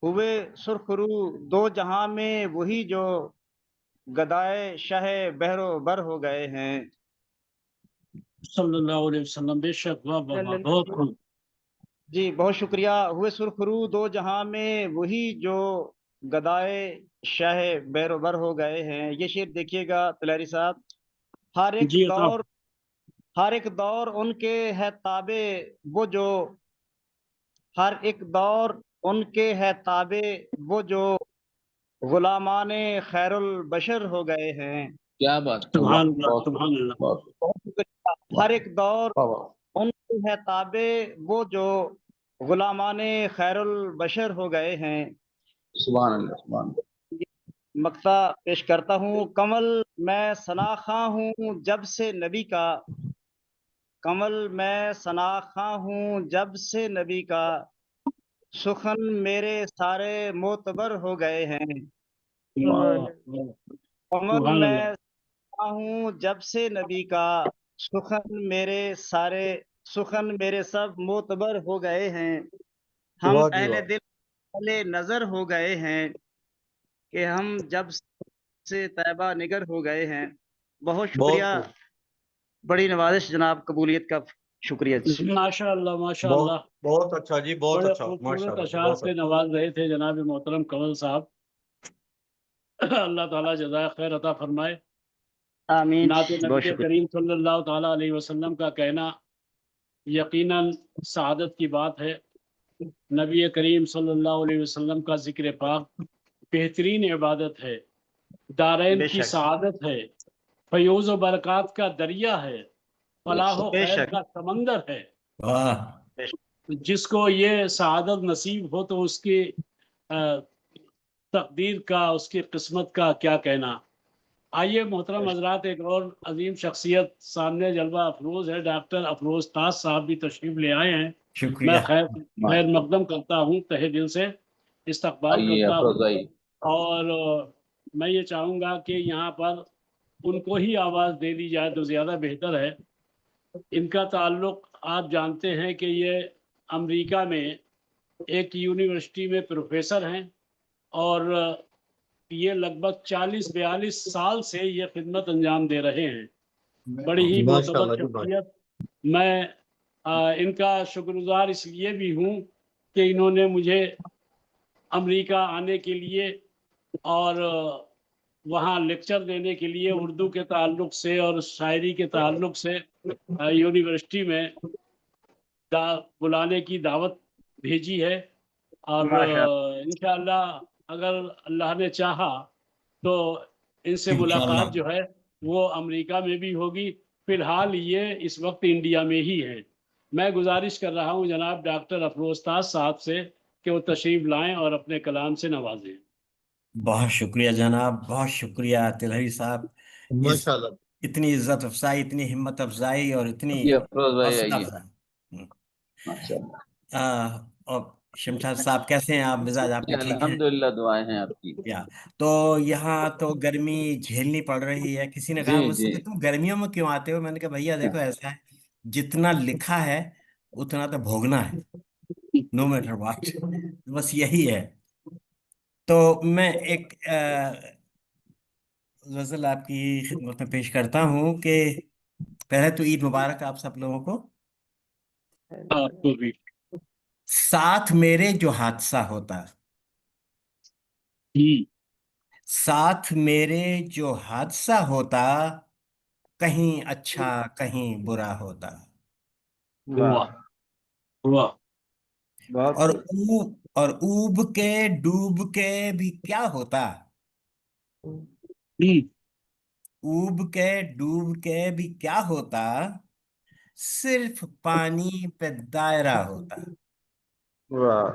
G: हुए सुरखरू दो जहां में वही जो गदाए शाह बहरो बर हो गए हैं।
F: सल्लल्लाहु अलैहि वसल्लम, बेशक, वाह वाह वाह, बहुत खूब।
G: जी बहुत शुक्रिया। हुए सुरखरू दो जहां में वही जो गदाए शाह बहरो बर हो गए हैं। ये शेर देखिएगा तलहरी साहब। हर एक
F: जी अता।
G: दौर हर एक दौर उनके है ताबे वो जो, हर एक दौर उनके है ताबे वो जो गुलामाने खैरुल बशर हो गए हैं।
E: क्या बात, अल्लाह,
F: सुभान अल्लाह,
E: बहुत
F: सुभान अल्लाह।
E: बहुत
G: बहुत शुक्रिया। हर एक दौर
E: वाह, वाह।
G: उनके है ताबे वो जो गुलामाने खैरुल बशर हो गए हैं।
E: सुभान अल्लाह, सुभान
G: मक्ता पेश करता हूँ। कमल मैं सनाखा हूँ जब से नबी का, कमल मैं सनाखा हूँ जब से नबी का, सुखन मेरे सारे मोतबर हो गए हैं।
F: वाह वाह,
G: कमल
F: सुभान अल्लाह।
G: मैं सनाखा हूँ जब से नबी का, सुखन मेरे सब मोतबर हो गए हैं। हम
D: वाह जी
G: अहले
D: वाह।
G: दिल अहले नजर हो गए हैं कि हम जब से तैबा निगर हो गए हैं। बहुत
D: बहुत
G: शुक्रिया,
D: खूब,
G: बड़ी नवाजिश जनाब, कबूलियत का शुक्रिया जी।
F: माशाल्लाह
D: बहुत
F: माशाल्लाह,
D: बहुत अच्छा जी, बहुत
F: बड़े
D: अच्छा,
F: खूबसूरत
D: माशाल्लाह,
F: अशार
D: बहुत
F: से
D: अच्छा।
F: नवाज रहे थे जनाब मोहतरम कमल साहब। अल्लाह ताला जज़ाए खैर अता फरमाए।
G: आमीन।
F: नात
G: बहुत
F: नबी
G: शुक्रिया।
F: करीम सल्लल्लाहु ताला अलैहि वसल्लम का कहना यकीनन सआदत की बात है। नबी करीम सल्लल्लाहु अलैहि वसल्लम का जिक्र पाक बेहतरीन इबादत है, दारैन की
G: बेशक
F: सआदत है, फयूज़ व बरक़ात का दरिया है, फलाह व खैर
G: बेशक
F: का समंदर है।
B: वाह।
G: बेशक।
F: जिसको ये सआदत नसीब हो तो उसकी तकदीर का, उसकी किस्मत का क्या कहना। आइए मोहतरम हजरात, एक और अजीम शख्सियत सामने जलवा अफरोज है, डॉक्टर अफरोज ताज साहब भी तशरीफ ले आए हैं। मैं
B: शुक्रिया।
F: खैर मकदम करता हूँ, तहे दिल से इस्तकबाल
E: आइए
F: करता हूँ।
E: अफरोज भाई।
F: और मैं ये चाहूँगा कि यहाँ पर उनको ही आवाज़ दे दी जाए तो ज़्यादा बेहतर है। इनका ताल्लुक आप जानते हैं कि ये अमेरिका में एक यूनिवर्सिटी में प्रोफेसर हैं और ये लगभग 40-42 साल से ये खिदमत अंजाम दे रहे हैं। बड़ी ही मोतबर
D: माशाल्लाह जी,
F: शख्सियत। मैं इनका शुक्रगुजार इसलिए भी हूँ कि इन्होंने मुझे अमेरिका आने के लिए और वहाँ लेक्चर देने के लिए उर्दू के ताल्लुक से और शायरी के ताल्लुक से यूनिवर्सिटी में बुलाने की दावत भेजी है। और
G: माशाल्लाह।
F: इंशाअल्लाह अगर अल्लाह ने चाहा तो इनसे
B: इंशाअल्लाह।
F: मुलाकात जो है वो अमेरिका में भी होगी। फिलहाल ये इस वक्त इंडिया में ही है। मैं गुजारिश कर रहा हूँ जनाब डॉक्टर अफरोज ताज साहब से कि वो तशरीफ लाएं और अपने कलाम से नवाजें।
B: बहुत शुक्रिया जनाब, बहुत शुक्रिया तिलहरी साहब। इस
D: माशाल्लाह।
B: इतनी इज्जत अफजाई, इतनी हिम्मत अफजाई और इतनी
E: आइए अफरोज भाई,
B: हौसला
E: आइए।
B: अफजाई।
E: माशाल्लाह।
B: और शमशाद साहब कैसे हैं आप? मिजाज आपके ठीक हैं?
E: अल्हम्दुलिल्लाह, दुआएं हैं आपकी।
B: या तो यहाँ तो गर्मी झेलनी पड़ रही है। किसी ने
E: जी
B: कहा मुझसे
E: जी।
B: कि तुम गर्मियों में क्यों आते हो? मैंने कहा भैया देखो ऐसा है, जितना लिखा है उतना तो भोगना है, नो मैटर व्हाट। बस यही है। तो मैं एक गजल आपकी खिदमत में पेश करता हूँ कि पहले तो ईद मुबारक आप सब लोगों को।
F: आपको भी।
B: साथ मेरे जो हादसा होता,
F: हम्म।
B: साथ मेरे जो हादसा होता, कहीं अच्छा कहीं बुरा होता।
F: वाह वाह।
A: बहुत
B: और
A: खूब।
B: ऊब के डूब के भी क्या होता,
F: हम्म,
B: ऊब के डूब के भी क्या होता, सिर्फ पानी पे दायरा होता।
A: वाह।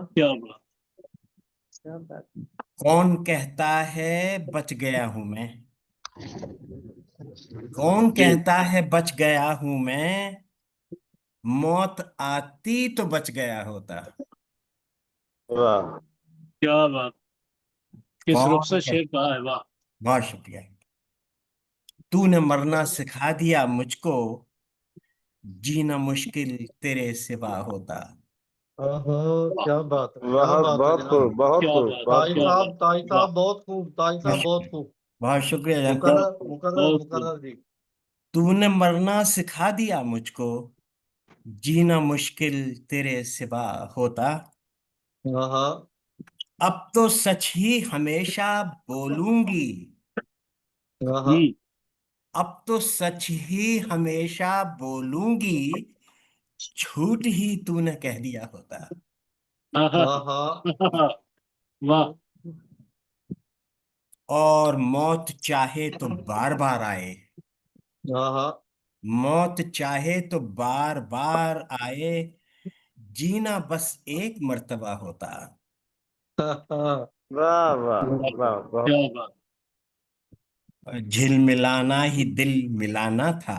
F: क्या बात।
B: कौन कहता है बच गया हूं मैं, कौन
F: जी,
B: कहता है बच गया हूं मैं, मौत आती तो बच गया होता।
A: वाह।
F: क्या बात। किस रूप
B: कौन
F: से
B: कह
F: शेर कहा है, वाह।
B: बहुत शुक्रिया। तूने मरना सिखा दिया मुझको, जीना मुश्किल तेरे सिवा होता।
D: ओहो, क्या बात है, क्या
A: बहुत
D: बात है
A: बहुत
D: जनाब।
A: खूब, बहुत
F: क्या
A: खूब,
F: बात,
A: बहुत
D: ताई
F: क्या
A: खूब।
D: साहब,
F: बात।
D: ताई
F: वाह,
D: साहब बहुत खूब, ताई साहब बहुत खूब।
B: बहुत शुक्रिया जान।
D: मुकर्रर मुकर्रर
F: बहुत खूब।
D: मुकर्रर जी।
B: तूने मरना सिखा दिया मुझको, जीना मुश्किल तेरे सिवा होता।
D: हाँ हाँ
B: अब तो सच ही हमेशा बोलूंगी,
D: हाँ हाँ
F: हम्म,
B: अब तो सच ही हमेशा बोलूंगी, झूठ ही तूने कह दिया होता।
F: हाँ, हाँ,
D: हाँ हाँ
F: हाँ, वाह।
B: और मौत चाहे तो बार बार आए,
D: हाँ हाँ
B: मौत चाहे तो बार बार आए, जीना बस एक मर्तबा होता।
D: हाँ।
A: वाह वाह वाह,
F: क्या
A: बहुत।
F: बात।
B: झिलमिलाना ही दिल मिलाना था,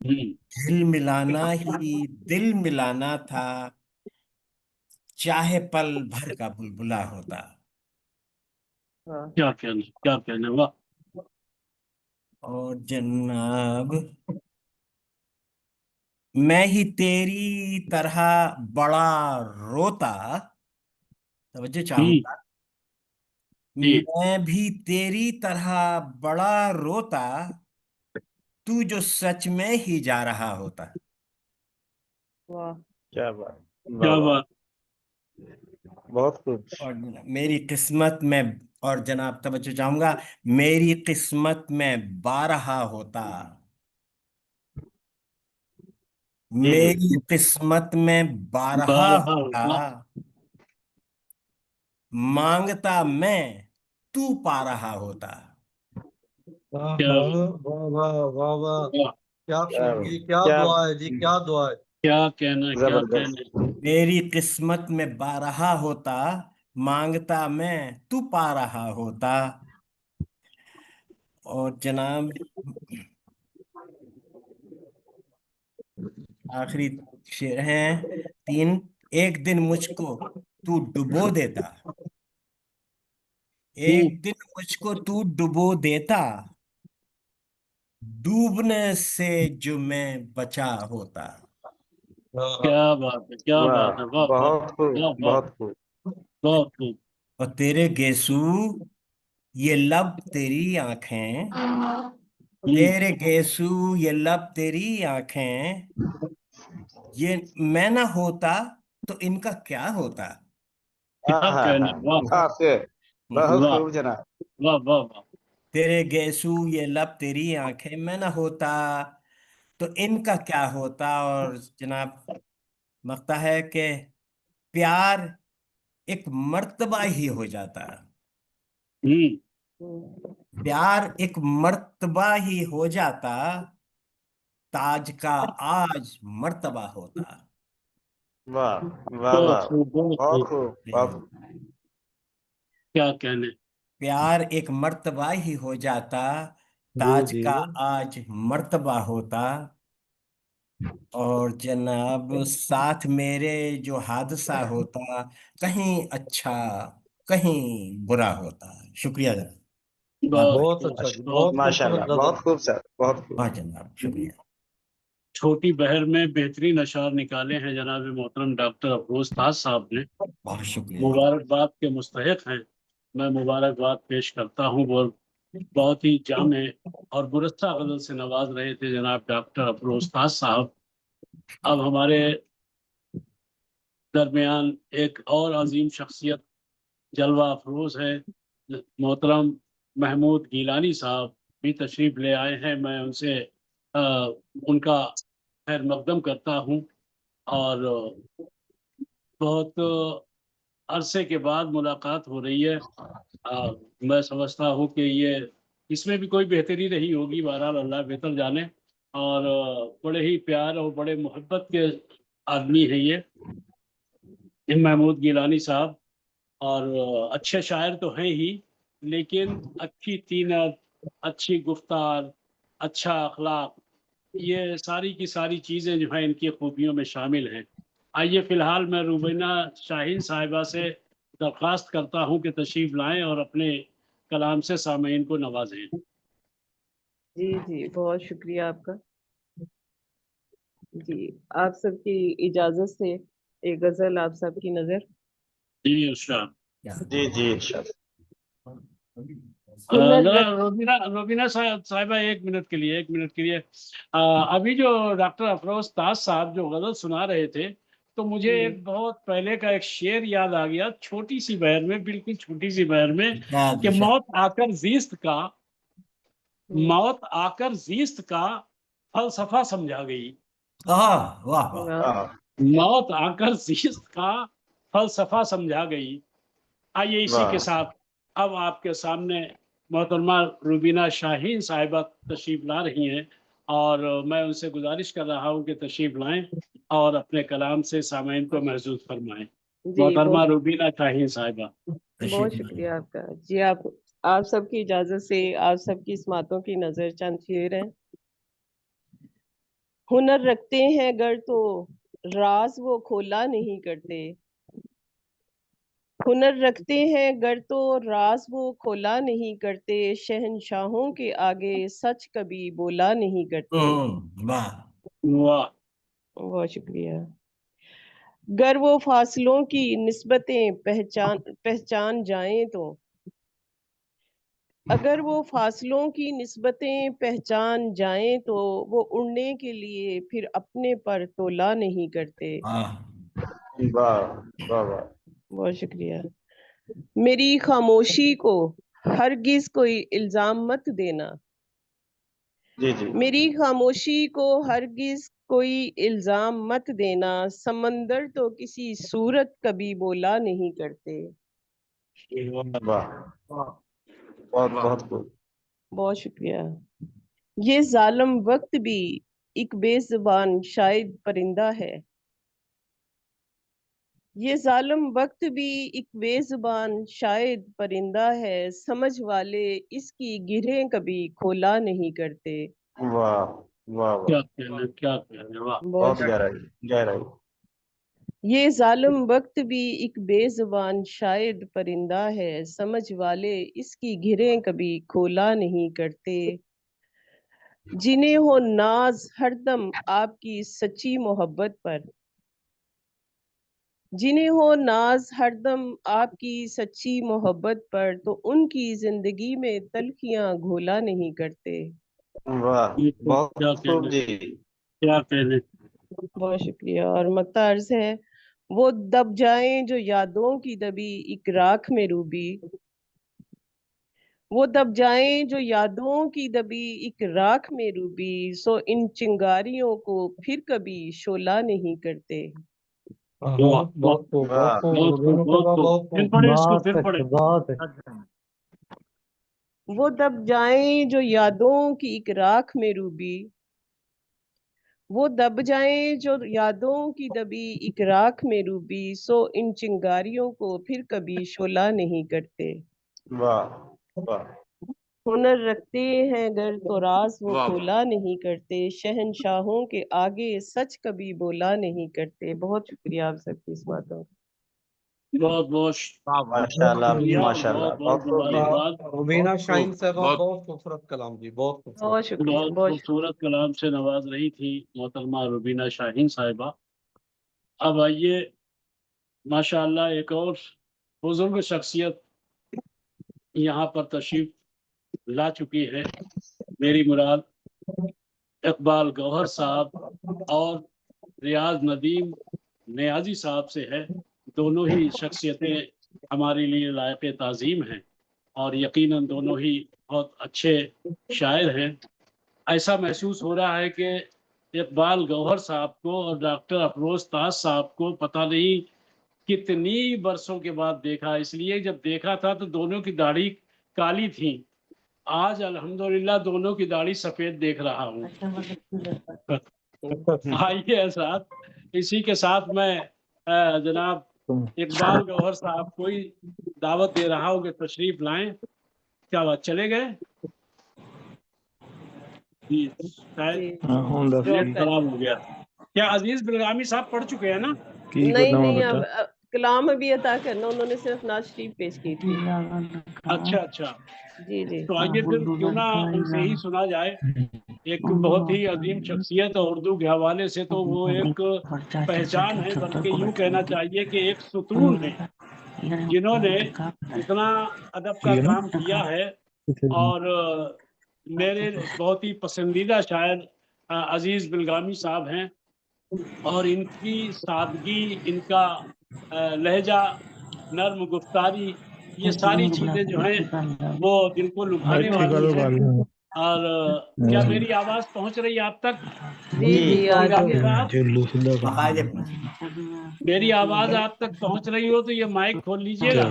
F: हम्म,
B: दिल मिलाना ही दिल मिलाना था, चाहे पल भर का बुलबुला होता।
F: क्या कहने, वाह।
B: और जनाब, मैं ही तेरी तरह बड़ा रोता, तवज्जो
F: हम्म,
B: चाहूंगा,
F: जी,
B: मैं भी तेरी तरह बड़ा रोता, तू जो सच में ही जा रहा होता।
A: क्या बात, वाह
F: क्या
A: वाह,
F: बात।
A: बहुत खूब।
B: और मेरी किस्मत में, और जनाब तवज्जो चाहूंगा, मेरी किस्मत में बारहा होता,
A: जी जी।
B: मेरी किस्मत में बारहा
F: बारहा
B: होता,
F: होता।
B: मांगता मैं तू पा रहा होता।
D: हाँ
F: क्या
D: हाँ,
F: बात,
D: वाह वाह वाह वाह।
F: वाह।
D: क्या
A: क्या
D: जी, क्या
A: क्या
D: दुआ है जी, क्या दुआ है।
F: क्या कहना, क्या कहने।
A: जबरदस्त।
B: मेरी किस्मत में बारहा होता, मांगता मैं तू पा रहा होता। और जनाब, आखिरी शेर हैं तीन। एक दिन मुझको तू डुबो देता,
F: हम्म,
B: एक दिन मुझको तू डुबो देता, डूबने से जो मैं बचा होता।
D: हाँ हाँ
F: क्या बात है, क्या
A: वाह,
F: बात है, वाह वाह।
A: बहुत खूब,
F: वाह वाह।
A: बहुत खूब।
F: बहुत खूब।
B: और तेरे गेसू ये लब तेरी आंखें,
F: हम्म,
B: तेरे गेसू ये लब तेरी आंखें, ये मैं ना होता तो इनका क्या होता।
F: क्या
A: हाँ
F: कहने,
A: हाँ,
F: वाह
A: बात है। बहुत
F: वाह
A: खूब जनाब।
F: वाह वाह वाह।
B: तेरे गेसू ये लब तेरी आंखें, मैं ना होता तो इनका क्या होता। और जनाब, लगता है कि प्यार एक मर्तबा ही हो जाता,
F: हम्म,
B: प्यार एक मर्तबा ही हो जाता, ताज का आज मर्तबा होता।
A: वाह वाह
F: बहुत
A: वाह,
F: खूब, बहुत
A: बहुत
F: खूब।
A: खूब, बहुत खूब।
F: क्या कहने।
B: प्यार एक मर्तबा ही हो जाता,
D: जी
B: ताज
D: जी।
B: का आज मर्तबा होता। और जनाब, साथ मेरे जो हादसा होता, कहीं अच्छा कहीं बुरा होता। शुक्रिया जनाब। बहुत
F: बहुत
D: बहुत
F: खूब,
D: अच्छा जी,
F: बहुत
D: बहुत
F: खूब।
A: माशाल्लाह,
D: खूबसूरत
A: बहुत
D: गजल।
A: खूब सर, बहुत खूब।
B: वाह जनाब, शुक्रिया।
F: छोटी बहर में बेहतरीन अशार निकाले हैं जनाब मोहतरम डॉक्टर अफरोज ताज साहब ने।
B: बहुत शुक्रिया।
F: मुबारकबाद के मुस्तहिक हैं। मैं मुबारकबाद पेश करता हूँ। वो बहुत ही जामे और गुरस्ता गजल से नवाज रहे थे जनाब डॉक्टर अफरोज ताज साहब। अब हमारे दरमियान एक और अजीम शख्सियत जलवा अफरोज है मोहतरम महमूद गीलानी साहब भी तशरीफ ले आए हैं। मैं उनसे उनका खैर मकदम करता हूँ और बहुत अरसे के बाद मुलाकात हो रही है। मैं समझता हूँ कि ये इसमें भी कोई बेहतरी रही होगी, बहरहाल अल्लाह बेहतर जाने। और बड़े ही प्यार और बड़े मोहब्बत के आदमी हैं ये महमूद गिलानी साहब। और अच्छे शायर तो हैं ही, लेकिन अच्छी तीनत, अच्छी गुफ्तार, अच्छा अखलाक, ये सारी की सारी चीज़ें जो हैं इनकी खूबियों में शामिल हैं। आइए फ़िलहाल मैं रुबीना शाहीन साहिबा से दरख्वास्त करता हूँ कि तशरीफ़ लाएं और अपने कलाम से सामीन को नवाजें।
H: जी जी, बहुत शुक्रिया आपका। जी, आप सबकी इजाजत से एक गजल आप सबकी नजर।
F: जी इरशाद।
D: जी जी इरशाद।
F: रोबीना साहिबा एक मिनट के लिए अभी जो डॉक्टर अफरोज ताज साहब जो गजल सुना रहे थे, तो मुझे एक बहुत पहले का एक शेर याद आ गया, छोटी सी बहर में, बिल्कुल छोटी सी बहर में, कि मौत आकर जीस्त का फलसफा समझा गई।
B: वाह वाह वाह।
F: मौत आकर जीस्त का फलसफा समझा गई। आइए इसी के साथ अब आपके सामने मोहतरमा रुबीना शाहीन साहिबा तशरीफ ला रही हैं, और मैं उनसे गुजारिश कर रहा हूँ कि तशरीफ लाएं और अपने कलाम से सामईन को महसूस फरमाएं। मोहतरमा रुबीना शाहीन साहिबा।
H: बहुत शुक्रिया आपका। जी, आप सबकी इजाजत से आप सबकी स्मातों की नजर चंद शेर हैं। हुनर रखते हैं गर तो राज वो खोला नहीं करते, हुनर रखते हैं गर तो राज वो खोला नहीं करते, शहंशाहों के आगे सच कभी बोला नहीं करते।
B: वाह
F: वाह,
H: बहुत शुक्रिया। गर वो फासलों की निस्बतें पहचान जाएं तो, अगर वो फासलों की निस्बतें पहचान जाएं तो, वो उड़ने के लिए फिर अपने पर तोला नहीं करते।
D: वाह वाह वाह।
H: बहुत शुक्रिया। मेरी खामोशी को हरगिज कोई इल्जाम मत देना,
D: जी जी।
H: मेरी खामोशी को हरगिज कोई इल्जाम मत देना, समंदर तो किसी सूरत कभी बोला नहीं करते।
D: वाह, बहुत बहुत खूब।
H: बहुत शुक्रिया। ये जालिम वक्त भी एक बेजुबान शायद परिंदा है, ये जालिम वक्त भी एक बेजुबान शायद परिंदा है, समझ वाले इसकी गिरहें कभी खोला नहीं करते।
D: वाह वाह वाह।
F: क्या कहने, वाह।
D: बहुत गहराई।
H: ये जालिम वक्त भी एक बेजुबान शायद परिंदा है, समझ वाले इसकी गिरहें कभी खोला नहीं करते। जिन्हें हो नाज हरदम आपकी सच्ची मोहब्बत पर, जिन्हें हो नाज हरदम आपकी सच्ची मोहब्बत पर, तो उनकी जिंदगी में तलखियां घोला नहीं करते।
D: वाह, बहुत खूब जी।
F: क्या कहने।
H: बहुत शुक्रिया। और मक्ता अर्ज है, वो दब जाएं जो यादों की दबी एक राख में रूबी, वो दब जाएं जो यादों की दबी एक राख में रूबी, सो इन चिंगारियों को फिर कभी शोला नहीं करते।
F: बहुत
H: वो दब जाएं जो यादों की एक राख में रूबी, वो दब जाएं जो यादों की दबी एक राख में रूबी, सो इन चिंगारियों को फिर कभी शोला नहीं करते।
D: वाह वाह।
H: हुनर रखते हैं गर तो राज वो खोला नहीं करते, शहंशाहों के आगे सच कभी बोला नहीं करते। बहुत शुक्रिया आप सबकी इस बातों का।
F: बहुत
D: माशाल्लाह माशाल्लाह।
F: बहुत
D: रुबीना शाहीन साहब बहुत खूबसूरत कलाम जी, बहुत खूबसूरत।
H: बहुत शुक्रिया। बहुत
F: खूबसूरत कलाम से नवाज रही थी मोहतरमा रुबीना शाहीन साहिबा। अब आइए माशाल्लाह एक और बुजुर्ग शख्सियत यहाँ पर तशरीफ ला चुकी है। मेरी मुराद इकबाल गौहर साहब और रियाज नदीम नियाजी साहब से है। दोनों ही शख्सियतें हमारे लिए लायक ताज़ीम हैं। और यकीनन दोनों ही बहुत अच्छे शायर हैं। ऐसा महसूस हो रहा है कि इकबाल गौहर साहब को और डॉक्टर अफरोज ताज साहब को पता नहीं कितनी बरसों के बाद देखा। इसलिए जब देखा था तो दोनों की दाढ़ी काली थी, आज अल्हम्दुलिल्लाह दोनों की दाढ़ी सफेद देख रहा हूँ। आइए साथ, इसी के साथ मैं जनाब इकबाल गौहर साहब को ही दावत दे रहा हूँ कि तशरीफ लाएं। क्या बात, चले गए? जी, शायद
H: जी
F: नेट खराब हो गया। क्या अजीज बिलगामी साहब पढ़ चुके हैं ना?
H: नहीं, अब कलाम अभी अता करना, उन्होंने सिर्फ नाज शरीफ पेश की थी।
F: अच्छा अच्छा,
H: जी जी
F: तो आइए फिर क्यों ना उनसे ही सुना जाए। एक बहुत ही अजीम शख्सियत है उर्दू के हवाले से, तो वो एक पहचान है, बल्कि यूं कहना चाहिए कि एक सुतून है, जिन्होंने इतना अदब का काम किया है। और मेरे बहुत ही पसंदीदा शायर अजीज बिलगामी साहब हैं, और इनकी सादगी, इनका लहजा, नर्म गुफ्तारी, ये सारी चीजें जो हैं वो दिल को लुभाने वाली हैं। और क्या मेरी आवाज पहुंच रही है आप तक?
H: जी जी आ रही
F: बिलगामी
H: है।
F: साहब,
B: बाकायदे पहुंचे।
F: मेरी आवाज आप तक पहुंच रही हो तो ये माइक खोल लीजिएगा।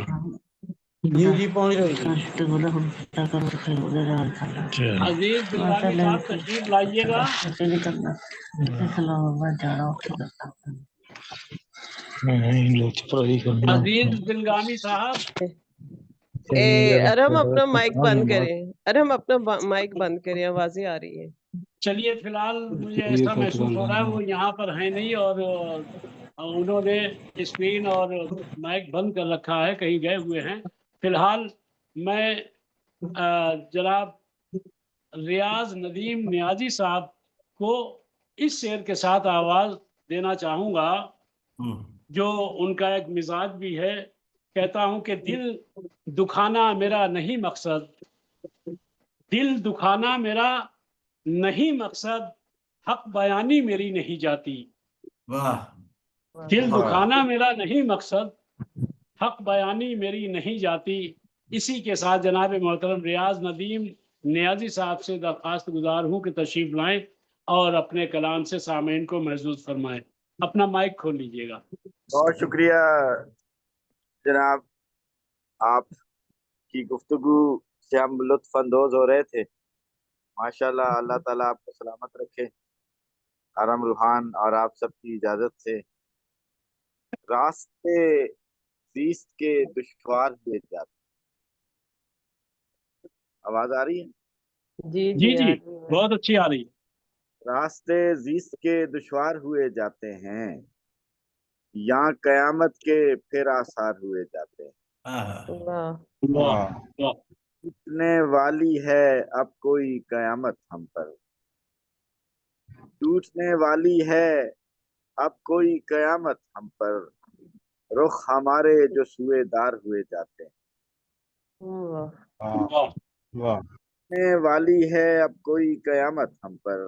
I: जी पहुंच रही है।
F: अजीज बिलगामी साहब तशरीफ लाइएगा। अजीज बिलगामी साहब,
H: अरहम अपना माइक बंद करें, अरहम अपना माइक बंद करें, आवाजें आ रही हैं।
F: चलिए फिलहाल मुझे ऐसा महसूस हो रहा है वो यहाँ पर है नहीं, और उन्होंने स्क्रीन और माइक बंद कर रखा है, कहीं गए हुए हैं। फिलहाल मैं जनाब रियाज नदीम नियाजी साहब को इस शेर के साथ आवाज देना चाहूंगा, जो उनका एक मिजाज भी है। कहता हूं कि दिल दुखाना मेरा नहीं मकसद, दिल दुखाना मेरा नहीं मकसद, हक बयानी मेरी नहीं जाती।
B: वाह
F: दिल दुखाना मेरा नहीं मकसद, हक बयानी मेरी नहीं जाती। इसी के साथ जनाब मोहतरम रियाज नदीम नियाजी साहब से दरख्वास्त गुजार हूँ कि तशरीफ लाएं और अपने कलाम से सामीन को महसूस फरमाएं। अपना माइक खोल लीजिएगा।
J: बहुत शुक्रिया जनाब, आपकी गुफ्तगू से हम लुत्फ अंदोज हो रहे थे। माशाल्लाह, अल्लाह ताला आपको सलामत रखे। आराम रूहान और आप सबकी इजाजत से रास्ते ज़ीस्त के दुश्वार हुए जाते। आवाज आ रही है?
H: जी
F: जी
H: जी
F: जी,
H: आ रही है।
F: बहुत अच्छी आ रही है।
J: रास्ते ज़ीस्त के दुश्वार हुए जाते हैं, यहाँ कयामत के फिर आसार हुए जाते हैं।
H: वाह
F: वाह वाह,
J: टूटने वाली है अब कोई कयामत हम पर, टूटने वाली है अब कोई कयामत हम पर, रुख हमारे जो सुएदार हुए जाते हैं।
H: वाह
F: वाह
J: टूटने वाली है अब कोई कयामत हम पर,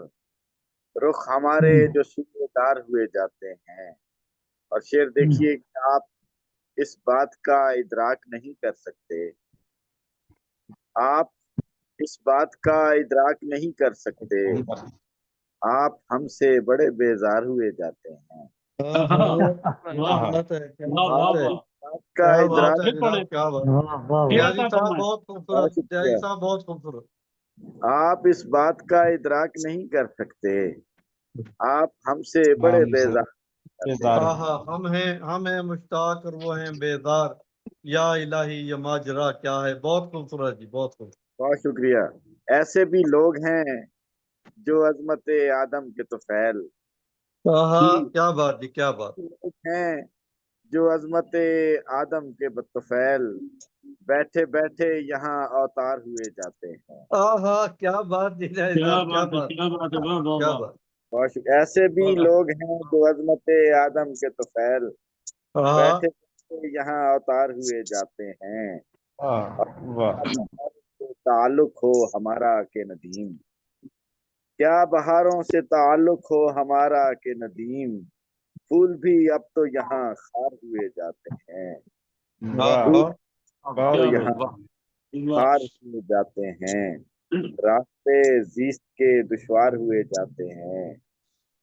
J: रुख हमारे जो सुएदार हुए जाते हैं। और शेर देखिए कि आप इस बात का इदराक नहीं कर सकते, आप इस बात का इदराक नहीं कर सकते, आप हमसे बड़े बेजार हुए जाते हैं।
F: वाह वाह
I: बात है, क्या
F: वाह
I: बात है,
F: वाह,
J: बात का
I: क्या बात
J: इदराक
I: है
F: फिर पढ़े,
I: जनाब, क्या बात
F: फिर
I: त्यागी
F: अता
I: साहब
F: फरमाए।
I: बहुत
J: बहुत
I: खूबसूरत,
J: शुक्रिया।
I: त्यागी साहब बहुत खूबसूरत।
J: आप इस बात का इदराक नहीं कर सकते, आप हमसे बड़े बेजार करते हैं।
I: हम हैं मुश्ताक और वो हैं बेजार, या इलाही ये माजरा क्या है। बहुत खूबसूरत जी, बहुत खूबसूरत।
J: बहुत शुक्रिया। ऐसे भी लोग हैं जो अजमत आदम के तुफैल,
I: क्या बात जी, क्या बात।
J: लोग हैं जो अजमत आदम के बतफैल, बैठे बैठे यहाँ अवतार हुए जाते हैं।
I: क्या बात जी
F: क्या
I: साहब, क्या
F: बात है,
I: बात,
F: क्या बात है, वाह वाह
I: क्या
F: वाह,
I: बात।
J: ऐसे भी
F: वाह।
J: लोग हैं जो अजमत आदम के तुफैल, बैठे बैठे यहाँ अवतार हुए जाते हैं। ताल्लुक हो हमारा के नदीम, क्या बहारों से ताल्लुक हो हमारा के नदीम, फूल भी अब तो यहाँ खार हुए जाते हैं।
F: क्या
J: तो यहाँ
F: बात,
J: خار ہوئے جاتے ہیں، راستے زیست کے دشوار ہوئے جاتے ہیں،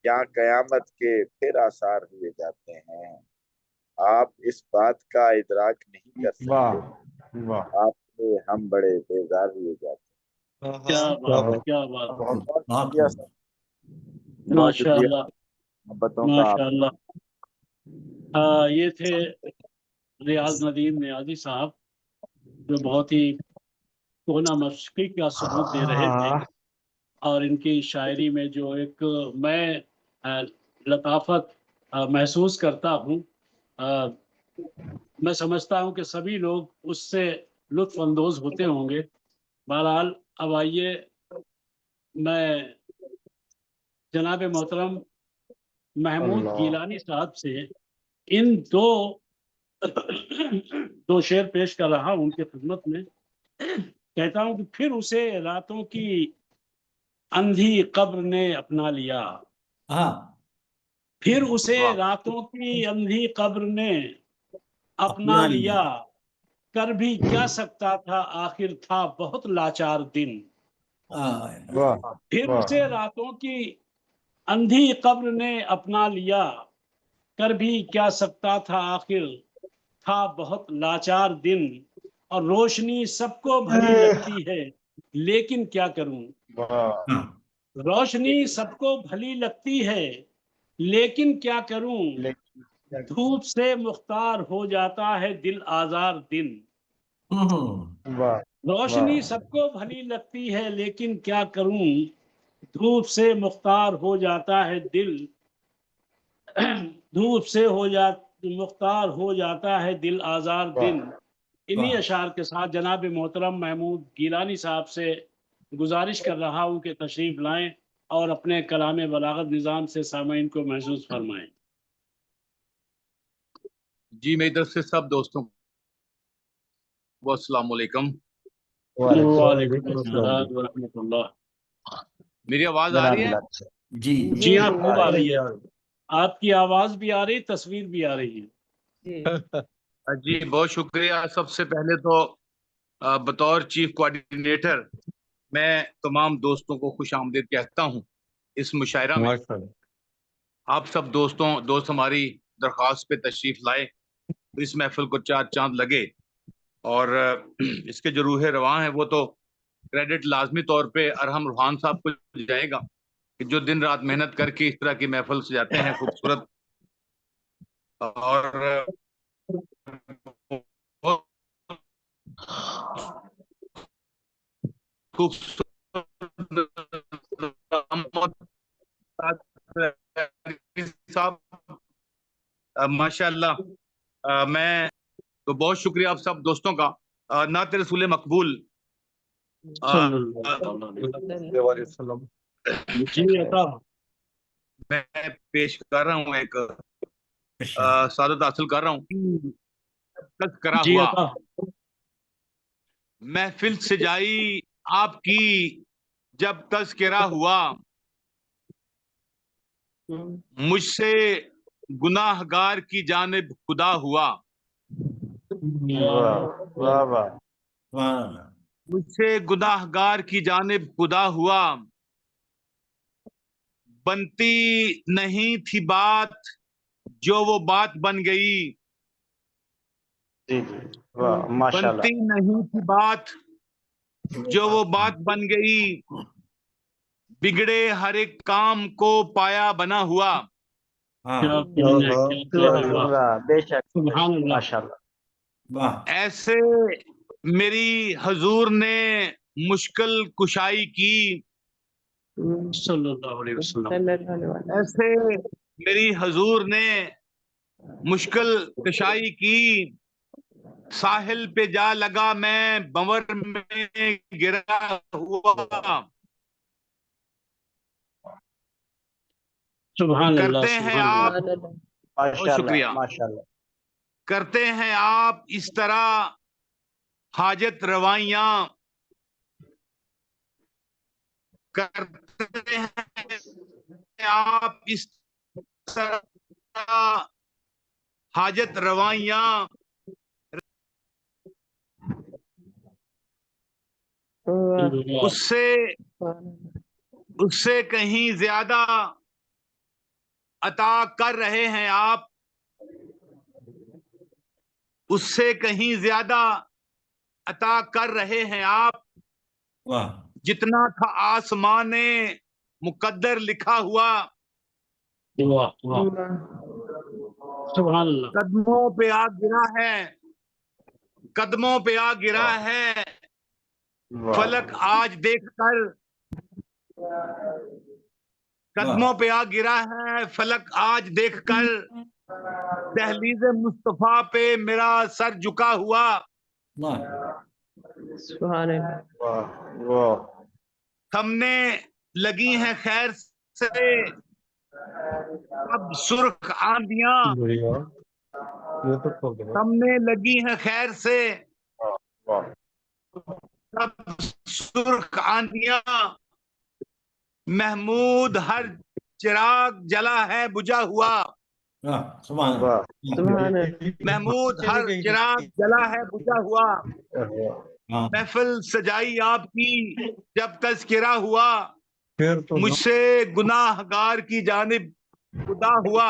J: یہاں قیامت کے پھر آثار ہوئے جاتے ہیں۔ آپ اس بات کا ادراک نہیں کر سکتے، آپ سے ہم بڑے بیزار ہوئے جاتے ہیں۔
F: کیا بات ہے، کیا بات ہے،
J: بہت
B: بہت
J: شکریہ
B: خوب۔
J: سر، بہت
F: ماشاء
J: شکریہ
F: اللہ،
J: محبتوں کا آپ
F: ماشاء اللہ۔ یہ تھے ریاض ندیم نیازی صاحب، جو بہت ہی کونا موسیقی کا ثبوت دے رہے تھے، اور ان کی شاعری میں جو ایک میں لطافت محسوس کرتا ہوں، میں سمجھتا ہوں کہ سبھی لوگ اس سے لطف اندوز ہوتے ہوں گے۔ بہرحال اب آئیے میں جناب محترم محمود گیلانی صاحب سے ان دو شعر پیش کر رہا ہوں ان کی خدمت میں۔ کہتا ہوں کہ پھر اسے راتوں کی اندھی قبر نے اپنا لیا، پھر اسے راتوں کی اندھی قبر نے اپنا لیا، کر بھی کیا سکتا تھا آخر تھا بہت لاچار دن۔ پھر اسے راتوں کی اندھی قبر نے اپنا لیا، کر بھی کیا سکتا تھا آخر تھا بہت لاچار دن، اور روشنی سب کو بھلی لگتی ہے لیکن کیا کروں، روشنی سب کو بھلی لگتی ہے لیکن کیا کروں، دھوپ سے مختار ہو جاتا ہے دل آزار دن۔ روشنی سب کو بھلی لگتی ہے لیکن کیا کروں، دھوپ سے مختار ہو جاتا ہے دل، دھوپ سے مختار ہو جاتا ہے دل آزار دن۔ انہی اشعار کے ساتھ جناب محترم محمود گیلانی صاحب سے گزارش کر رہا ہوں کہ تشریف لائیں اور اپنے کلام بلاغت نظام سے سامعین کو محسوس فرمائیں۔
K: جی میری طرف سے سب دوستوں کو السلام علیکم۔
F: وعلیکم السلام ورحمۃ اللہ۔
K: میری آواز آ رہی ہے؟
F: جی ہاں، خوب آ رہی ہے، آپ کی آواز بھی آ رہی، تصویر بھی آ رہی ہے۔
K: جی بہت شکریہ۔ سب سے پہلے تو بطور چیف کوآرڈینیٹر میں تمام دوستوں کو خوش آمدید کہتا ہوں اس مشاعرہ میں۔ آپ سب دوست ہماری درخواست پہ تشریف لائے، اس محفل کو چار چاند لگے، اور اس کے جو روح رواں ہیں وہ تو کریڈٹ لازمی طور پہ ارحم روحان صاحب کو جائے گا، کہ جو دن رات محنت کر کے اس طرح کی محفل سجاتے ہیں خوبصورت، اور ماشاء اللہ۔ میں تو بہت شکریہ آپ سب دوستوں کا۔ نعت رسول مقبول میں پیش کر رہا ہوں، ایک سعادت حاصل کر رہا ہوں۔ تذکرہ ہوا محفل سجائی آپ کی جب تذکرہ ہوا، مجھ سے گناہ گار کی جانب خدا ہوا، مجھ سے گناہ گار کی جانب خدا ہوا، بنتی نہیں تھی بات جو وہ بات بن گئی، بنتی نہیں تھی بات جو وہ بات بن گئی، بگڑے ہر ایک کام کو پایا بنا ہوا۔ ایسے میری حضور نے مشکل کشائی کی،
F: صلی اللہ علیہ وسلم،
K: ایسے میری حضور نے مشکل کشائی کی، ساحل پہ جا لگا میں بنور میں گرا ہوا،
F: سبحان اللہ،
K: کرتے ہیں آپ، بہت شکریہ، کرتے ہیں آپ اس طرح حاجت روائیاں، کرتے ہیں آپ اس طرح حاجت روائیاں، उससे कहीं ज्यादा अता कर रहे हैं आप, उससे कहीं ज्यादा अता कर रहे हैं आप।
B: वाह
K: जितना था आसमाने मुकद्दर लिखा हुआ,
F: वाह वाह सुभान अल्लाह।
K: कदमों पे आ गिरा है, कदमों पे आ गिरा है फलक आज देखकर, कदमों पे आ गिरा है फलक आज देखकर, दहलीज मुस्तफा पे मेरा सर झुका हुआ।
H: सुभान अल्लाह।
K: थमने लगी हैं खैर से अब सुर्ख आंधियां, थमने लगी हैं खैर से अब सुर्ख आंधियां, महमूद हर चिराग जला है बुझा हुआ।
B: सुभान अल्लाह।
H: सुभान अल्लाह।
K: महमूद हर चिराग जला है बुझा हुआ। महफिल सजाई आपकी जब तज़किरा हुआ, मुझसे गुनाहगार की जानिब खुदा हुआ।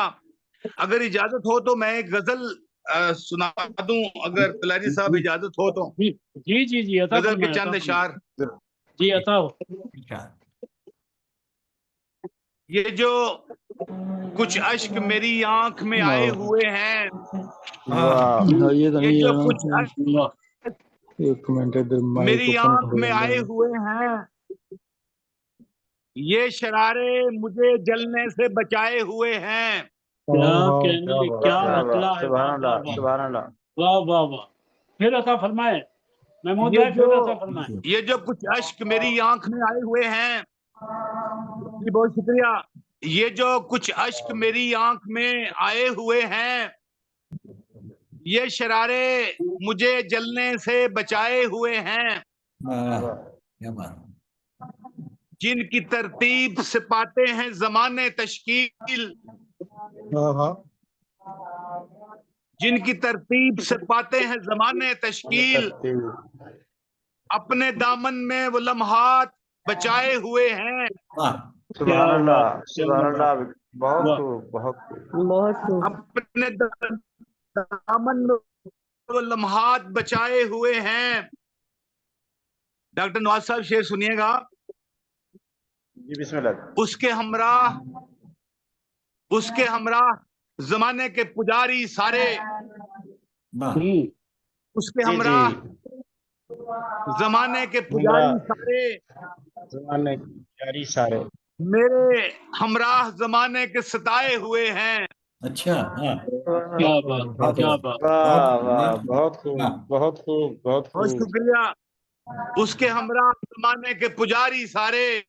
K: अगर इजाजत हो तो मैं एक गजल सुना दूं, अगर पिलारी साहब इजाजत हो तो।
F: जी जी जी अता
K: गजल के
F: फरमाएं,
K: चंद
F: अता
K: इशार।
F: जी अता हो।
K: ये जो कुछ अश्क मेरी आंख में आए हुए हैं, ये जो कुछ अश्क मेरी आंख में आए हुए हैं, ये शरारे मुझे जलने से बचाए हुए हैं।
F: क्या कहने, क्या मतला है। वाह वाह वाह। फिर अता फरमाए महमूद भाई, फिर अता फरमाए।
K: ये जो कुछ अश्क मेरी आंख में आए हुए हैं, जी बहुत शुक्रिया। ये जो कुछ अश्क मेरी आंख में आए हुए हैं, ये शरारे मुझे जलने से बचाए हुए हैं। जिनकी तरतीब से पाते हैं जमाने तश्कील, जिनकी तरतीब से पाते हैं जमाने तश्कील, अपने दामन में वो लम्हात बचाए हुए हैं।
F: सुभान अल्लाह, सुभान अल्लाह।
J: बहुत खूब, बहुत खूब।
K: अपने दामन में वो लम्हात बचाए हुए हैं। डॉक्टर नवाज साहब शेर सुनिएगा।
J: जी बिस्मिल्लाह।
K: उसके हमरा जमाने के पुजारी सारे, उसके हमरा जमाने के पुजारी सारे, मेरे हमराह जमाने के सताए हुए हैं।
B: अच्छा
F: क्या बात, क्या बात।
J: वाह, बहुत खूब, बहुत खूब, बहुत
K: बहुत
J: खूब।
K: शुक्रिया। उसके हमराह जमाने के पुजारी सारे,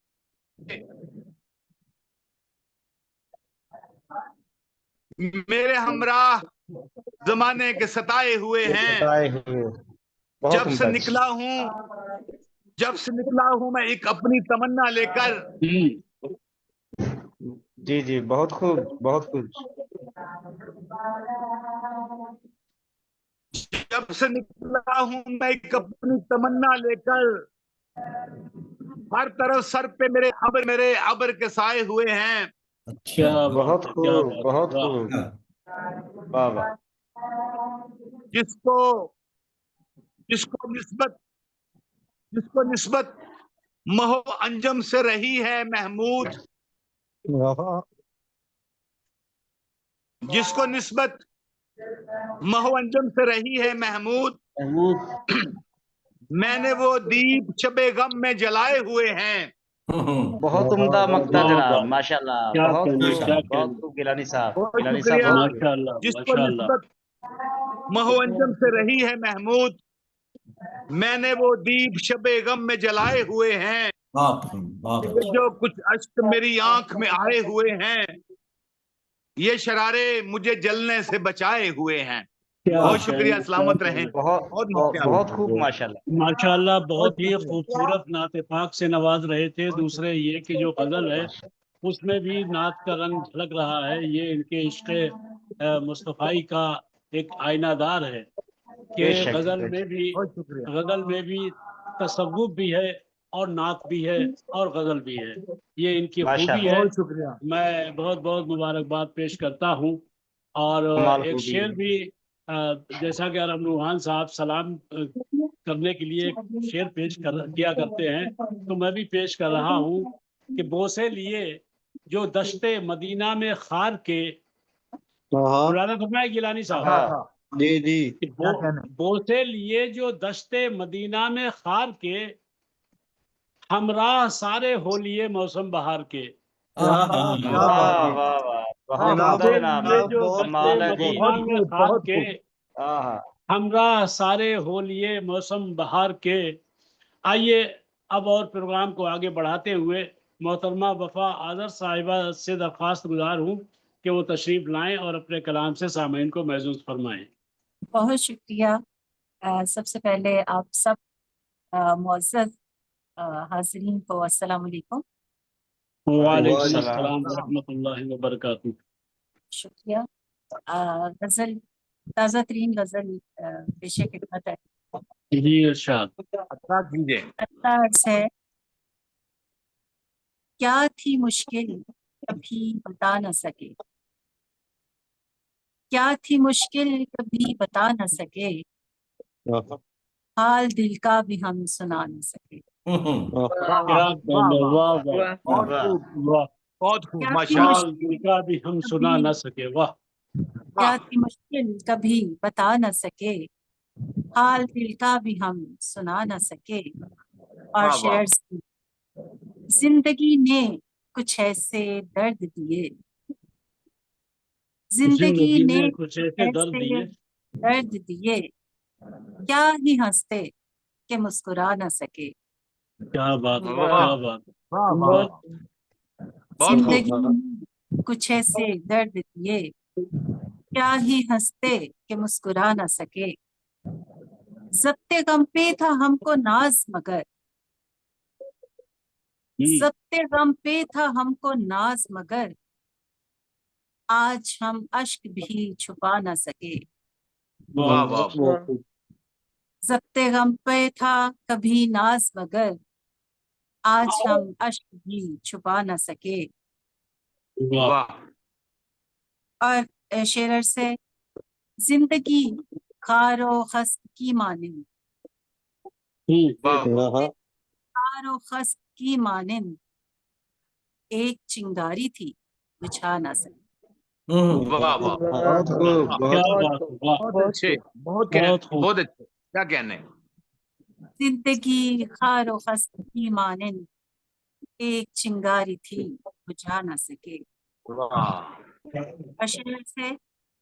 K: मेरे हमराह जमाने के सताए हुए हैं। जब से निकला हूं मैं एक अपनी तमन्ना लेकर।
J: जी जी बहुत खूब, बहुत खूब।
K: जब से निकला हूं मैं एक अपनी तमन्ना लेकर, हर तरफ सर पे मेरे अबर के साए हुए हैं।
F: अच्छा
J: बहुत खूब, बहुत खूब। वाह वाह।
K: जिसको निस्बत महो अंजम से रही है महमूद, जिसको निस्बत महो अंजम से रही है महमूद, मैंने वो दीप शबे गम में जलाए हुए हैं।
G: बहुत उम्दा मक्ता जनाब, माशाल्लाह।
F: क्या
G: बहुत
F: कहने,
G: खूब,
F: क्या
G: बहुत खूब गिलानी साहब,
K: बहुत
G: गिलानी
K: शुक्रिया।
G: साहब।
F: माशाल्लाह,
K: जिसको
F: माशाल्लाह।
K: निस्बत महो अंजम से रही है महमूद, मैंने वो दीप शबे गम में जलाए हुए हैं। ये जो कुछ अश्क मेरी आंख में आए हुए हैं, ये शरारे मुझे जलने से बचाए हुए हैं। बहुत शुक्रिया, सलामत रहें।
G: बहुत खूब, माशाल्लाह।
F: माशाल्लाह, बहुत ही खूबसूरत नात पाक से नवाज रहे थे। दूसरे ये कि जो गजल है उसमें भी नात का रंग झलक रहा है। ये इनके इश्क़ मुस्तफ़ाई का एक आईनादार है कि गजल में भी تصوف بھی ہے اور نعت بھی ہے اور غزل بھی ہے. یہ ان کی
G: ماشاء
F: خوبی
G: اللہ.
F: ہے.
A: بہت شکریہ.
F: میں بہت بہت مبارکباد پیش کرتا ہوں. اور
G: کمال
F: ایک
G: خوبی
F: شعر
G: ہے.
F: بھی جیسا کہ ارحم نورحان صاحب سلام کرنے کے لیے ایک شعر پیش کیا کرتے ہیں، تو میں بھی پیش کر رہا ہوں کہ بوسے لیے جو دشت مدینہ میں خار کے، مولانا فرمائے گیلانی صاحب
G: ہاں جی جی.
F: کہ
A: کیا کہنے.
F: بوسے لیے جو دشت مدینہ میں خار کے، ہمراہ سارے ہو لیے موسم بہار کے.
A: کیا
G: واہ
A: بات.
G: واہ واہ، بہت
I: جناب
G: عمدہ
F: بوسے
G: جناب
F: لیے
G: ہے.
F: جو
I: بہت
F: دشت
G: کمال ہے جی.
F: مدینہ
A: بہت
F: میں
A: خوب
F: خار
A: بہت
F: کے،
A: خوب.
G: ہاں
F: ہمراہ سارے ہو لیے موسم بہار کے. آئیے اب اور پروگرام کو آگے بڑھاتے ہوئے محترمہ وفا آذر صاحبہ سے درخواست گزار ہوں کہ وہ تشریف لائیں اور اپنے کلام سے سامعین کو محظوظ فرمائیں.
L: بہت شکریہ. سب سے پہلے آپ سب معزز حاضرین کو السلام علیکم.
F: وعلیکم
G: وعلیکم
F: السلام ورحمۃ اللہ وبرکاتہ.
L: شکریہ. غزل، تازہ ترین غزل پیش خدمت ہے.
F: جی ارشاد.
K: اچھا کیجیے.
L: اچھا عرض ہے. کیا تھی مشکل کبھی بتا نہ سکے، کیا تھی مشکل کبھی بتا نہ سکے، حال دل کا بھی ہم سنا نہ سکے.
F: کیا کہنے. واہ واہ
K: بہت
G: واہ.
K: خوب
L: واہ.
K: بہت خوب
L: کیا تھی
K: ماشاء اللہ.
F: حال دل کا بھی ہم سنا نہ سکے. واہ.
L: کیا تھی مشکل کبھی بتا نہ سکے، حال دل کا بھی ہم سنا نہ سکے. اور
K: واہ واہ.
L: شعر سے، زندگی نے کچھ ایسے درد دیے، زندگی
F: زندگی
L: نے
F: نے کچھ ایسے درد
L: ایسے
F: دیے.
L: درد دیے، کیا ہی ہنستے کہ مسکرا نہ سکے.
F: کیا بات ہے.
K: واہ
F: کیا بات.
A: واہ
K: واہ.
A: واہ.
K: بہت خوب.
L: زندگی نے کچھ ایسے درد دیے، کیا ہی ہنستے کہ مسکرا نہ سکے. ضبط غم پہ تھا ہم کو ناز مگر، ضبط غم پہ تھا ہم کو ناز مگر، آج ہم اشک بھی چھپا نہ سکے.
K: واہ واہ.
L: ضبط غم پہ تھا کبھی ناز مگر، آج ہم اشک بھی چھپا نہ سکے.
F: واہ.
K: واہ.
L: اور شعر سے، زندگی خار و خس کی مانند،
K: واہ.
L: خار و خس کی مانند، ایک چنگاری تھی بجھا نہ سکے.
K: واہ واہ.
G: بہت خوب.
F: کیا
G: بہت
F: بات ہے. واہ.
K: بہت اچھے. بہت
F: بہت خوب.
K: بہت اچھے. کیا کہنے.
L: زندگی خار و خس کی مانند، ایک چنگاری تھی بجھا نہ سکے.
K: واہ.
L: اور شعر سے،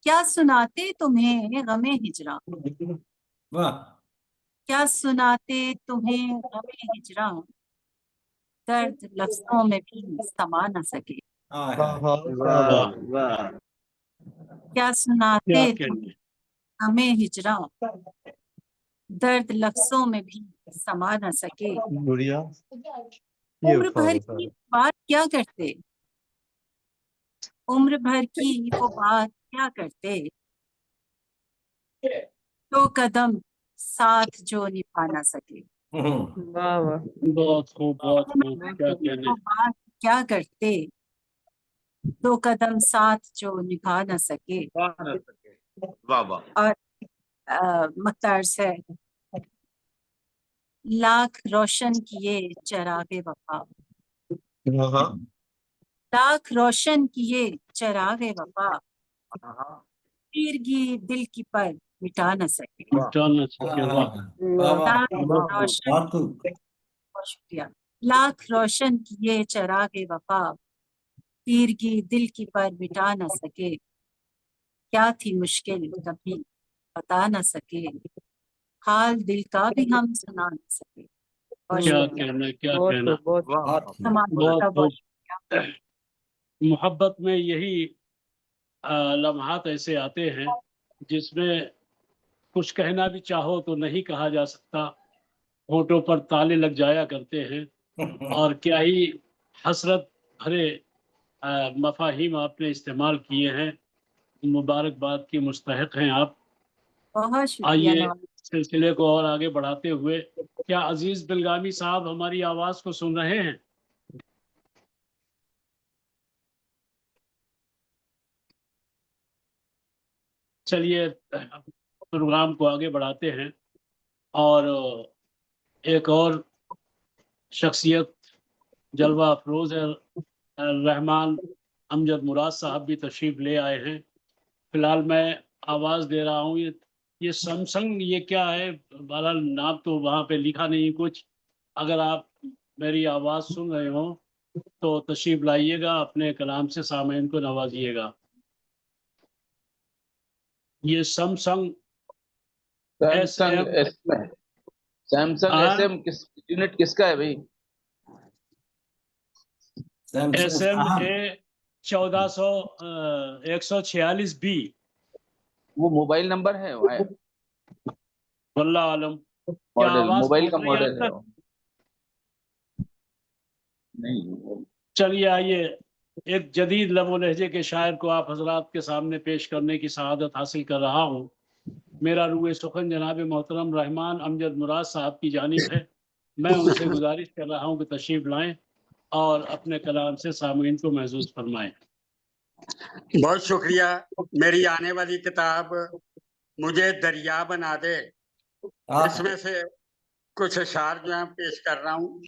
L: کیا سناتے تمہیں غم ہجراں،
B: واہ.
L: کیا سناتے تمہیں غم ہجراں، درد لفظوں میں بھی سما نہ سکے.
G: واہ واہ.
L: کیا سناتے
F: کیا
L: تمہیں
F: کہنے.
L: غم ہجراں، درد لفظوں میں بھی سما نہ سکے.
I: گڑیا
L: عمر بھر کی بات کیا کرتے، عمر بھر کی وہ بات کیا کرتے، دو قدم ساتھ جو نبھا نہ سکے.
F: بہت خوب. بہت خوب. کیا کہنے.
L: وہ بات کیا کرتے، دو قدم ساتھ جو نبھا نہ سکے.
K: واہ واہ.
L: اور مختار سے، لاکھ روشن کیے چراغ وفا، لاکھ روشن کیے چراغ وفا، تیرگی دل کی پر مٹا نہ سکے.
F: جانا سکے. واہ.
L: لاکھ روشن، بہت شکریہ. لاکھ روشن کیے چراغ وفا، تیرگی دل کی پر مٹا نہ سکے. کیا تھی مشکل کبھی بتا نہ سکے، حال دل کا بھی ہم سنا نہ سکے. بہت
F: کیا
L: شکریہ.
F: کہنا. کیا کہنا.
L: سماعت کا
F: بہت محبت میں یہی لمحات ایسے آتے ہیں جس میں کچھ کہنا بھی چاہو تو نہیں کہا جا سکتا، ہونٹوں پر تالے لگ جایا کرتے ہیں. اور کیا ہی حسرت بھرے مفاہیم آپ نے استعمال کیے ہیں. مبارکباد کی مستحق ہیں آپ.
L: بہت شکریہ
F: آئیے
L: نواز.
F: सिलसिले को और आगे बढ़ाते हुए, क्या अजीज बिलगामी साहब हमारी आवाज को सुन रहे हैं? चलिए प्रोग्राम को आगे बढ़ाते हैं और एक और शख्सियत जलवा अफरोज है, रहमान अमजद मुराद साहब भी तशरीफ ले आए हैं। फिलहाल मैं आवाज दे रहा हूँ। ये सैमसंग ये क्या है, बहरहाल नाम तो वहाँ पे लिखा नहीं कुछ। अगर आप मेरी आवाज सुन रहे हो तो तशरीफ लाइएगा, अपने कलाम से सामईन को नवाजिएगा। ये सैमसंग
E: सैमसंग SM किस यूनिट किसका है भाई?
F: SMA 146B।
E: वो मोबाइल नंबर है?
F: वल्लाह आलम। क्या
E: मॉडल,
F: आवाज
E: मोबाइल का
F: पहुंच रही है
E: मॉडल है
F: अब तक?
E: नहीं।
F: चलिए आइए, एक जदीद लबो लहजे के शायर को आप हजरात के सामने पेश करने की सआदत हासिल कर रहा हूँ। मेरा रूए सुखन जनाब मोहतरम रहमान अमजद मुराद साहब की जानिब है। मैं उनसे गुजारिश कर रहा हूँ कि तशरीफ लाएं और अपने कलाम से सामईन को महसूस फरमाएं।
M: बहुत शुक्रिया। मेरी आने वाली किताब मुझे दरिया बना दे, इसमें से कुछ अशार जो है पेश कर रहा हूँ।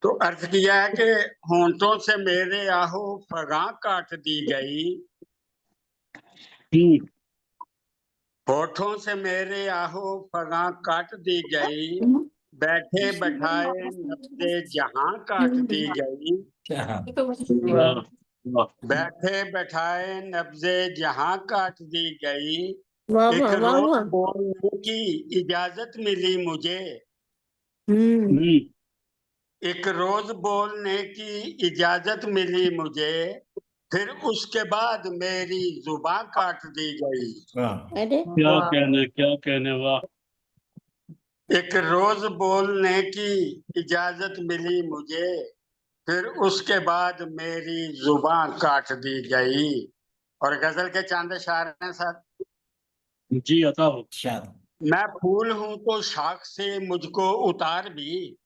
M: तो अर्ज किया है कि होंठों से मेरे आहो फगां काट दी गई, होठों से मेरे आहो फगां काट दी गई, बैठे बैठाए नब्ज़े जहां काट दी गई, बैठे बैठाए नब्ज़े जहां काट दी गई, एक रोज बोलने की इजाजत मिली मुझे, एक रोज बोलने की इजाजत मिली मुझे, फिर उसके बाद मेरी जुबान काट दी गई।
F: क्या कहने वाह।
M: एक रोज बोलने की इजाजत मिली मुझे, फिर उसके बाद मेरी जुबान काट दी गई। और गजल के चांद शायर हैं सर।
F: जी अता हो।
M: मैं फूल हूं तो शाख से मुझको उतार भी,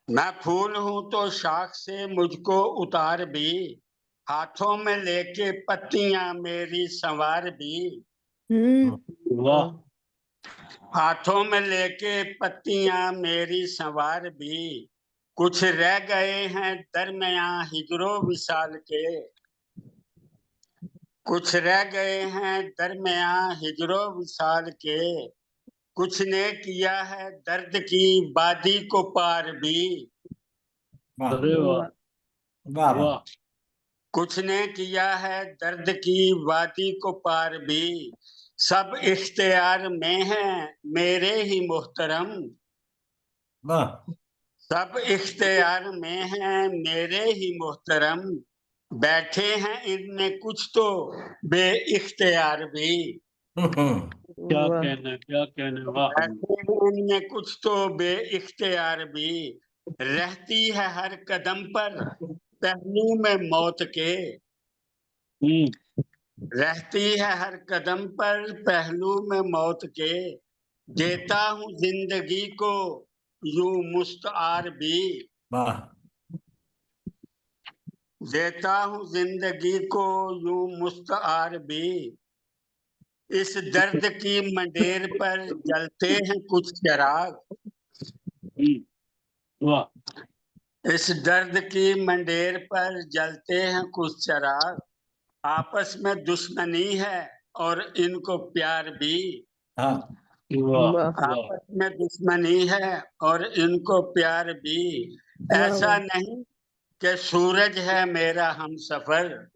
M: मैं फूल हूं तो शाख से मुझको उतार भी, हाथों में लेके पत्तियां मेरी संवार भी,
F: वाह।
M: हाथों में लेके पत्तियां मेरी संवार भी, कुछ रह गए हैं दरमियां हिजरो विसाल के, कुछ रह गए हैं दरमियां हिजरो विसाल के, कुछ ने किया है दर्द की वादी को पार भी,
F: अरे वाह वाह।
M: कुछ ने किया है दर्द की वादी को पार भी, सब इख्तियार में है मेरे ही मोहतरम, सब इख्तियार में है मेरे ही मोहतरम, बैठे हैं इनमें कुछ तो बे इख्तियार भी,
F: क्या कहने वाह।
M: बैठे हैं इनमें कुछ तो बे इख्तियार भी, रहती है हर कदम पर पहलू में मौत के, रहती है हर कदम पर पहलू में मौत के, देता हूँ जिंदगी को यूं मुस्तार भी, देता हूँ जिंदगी को यूं मुस्तार भी, इस दर्द की मंडेर पर जलते हैं कुछ चिराग, इस दर्द की मंडेर पर जलते हैं कुछ चिराग, आपस में दुश्मनी है और इनको प्यार भी, आपस में दुश्मनी है और इनको प्यार भी, ऐसा नहीं कि सूरज है मेरा हमसफर,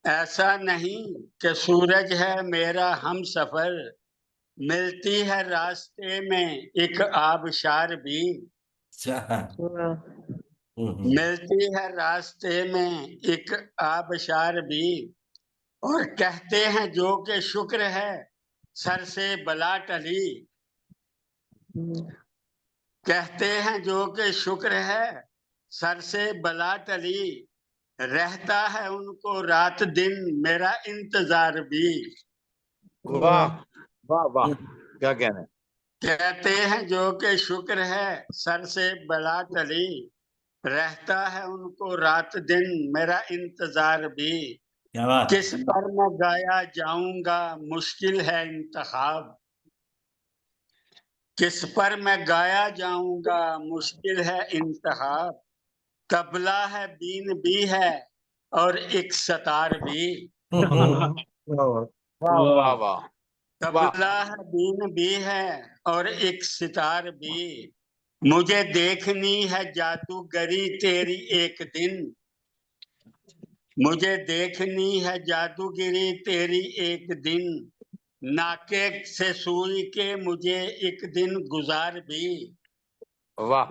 M: ऐसा नहीं कि सूरज है मेरा हमसफर, मिलती है रास्ते में एक आबशार भी, मिलती है रास्ते में एक आबशार भी, और कहते हैं जो कि शुक्र है सर से बला टली, कहते हैं जो कि शुक्र है सर से बला टली, رہتا ہے ان کو رات دن میرا انتظار بھی.
K: واہ واہ واہ، کیا کہنا ہے.
M: کہتے ہیں جو کہ شکر ہے سر سے بلا ٹلی، رہتا ہے ان کو رات دن میرا انتظار بھی.
B: کیا بات.
M: کس پر میں گایا جاؤں گا مشکل ہے انتخاب، کس پر میں گایا جاؤں گا مشکل ہے انتخاب. طبلہ ہے بین بھی ہے اور ایک ستار بھی.
K: واہ واہ واہ.
M: طبلہ ہے بین بھی ہے اور ایک ستار بھی. مجھے دیکھنی ہے جادوگری تیری ایک دن، مجھے دیکھنی ہے جادوگری تیری ایک دن. ناکے سے سوئی کے مجھے ایک دن گزار بھی.
K: واہ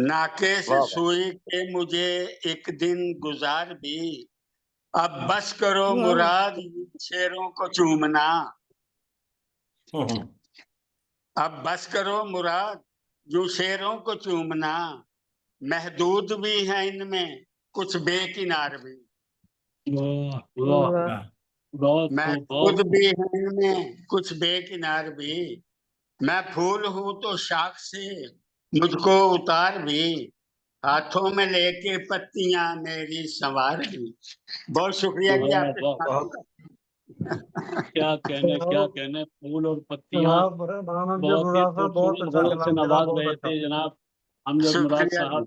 M: ناکے سے سوئی کے مجھے ایک دن گزار بھی. اب بس کرو مراد شیروں کو چومنا، اب بس کرو مراد جو شیروں کو چومنا. محدود بھی ہیں ان میں کچھ بے کنار بھی. محدود بھی ہیں ان میں کچھ بے کنار بھی. میں پھول ہوں تو شاخ سے مجھ کو اتار بھی، ہاتھوں میں لے کے پتیاں میری سنوار بھی. بہت شکریہ جی آپ کے.
F: کیا کہنے پھول اور پتیاں بہت ہی خوبصورت غزل سے نواز رہے تھے جناب امجد مراد صاحب.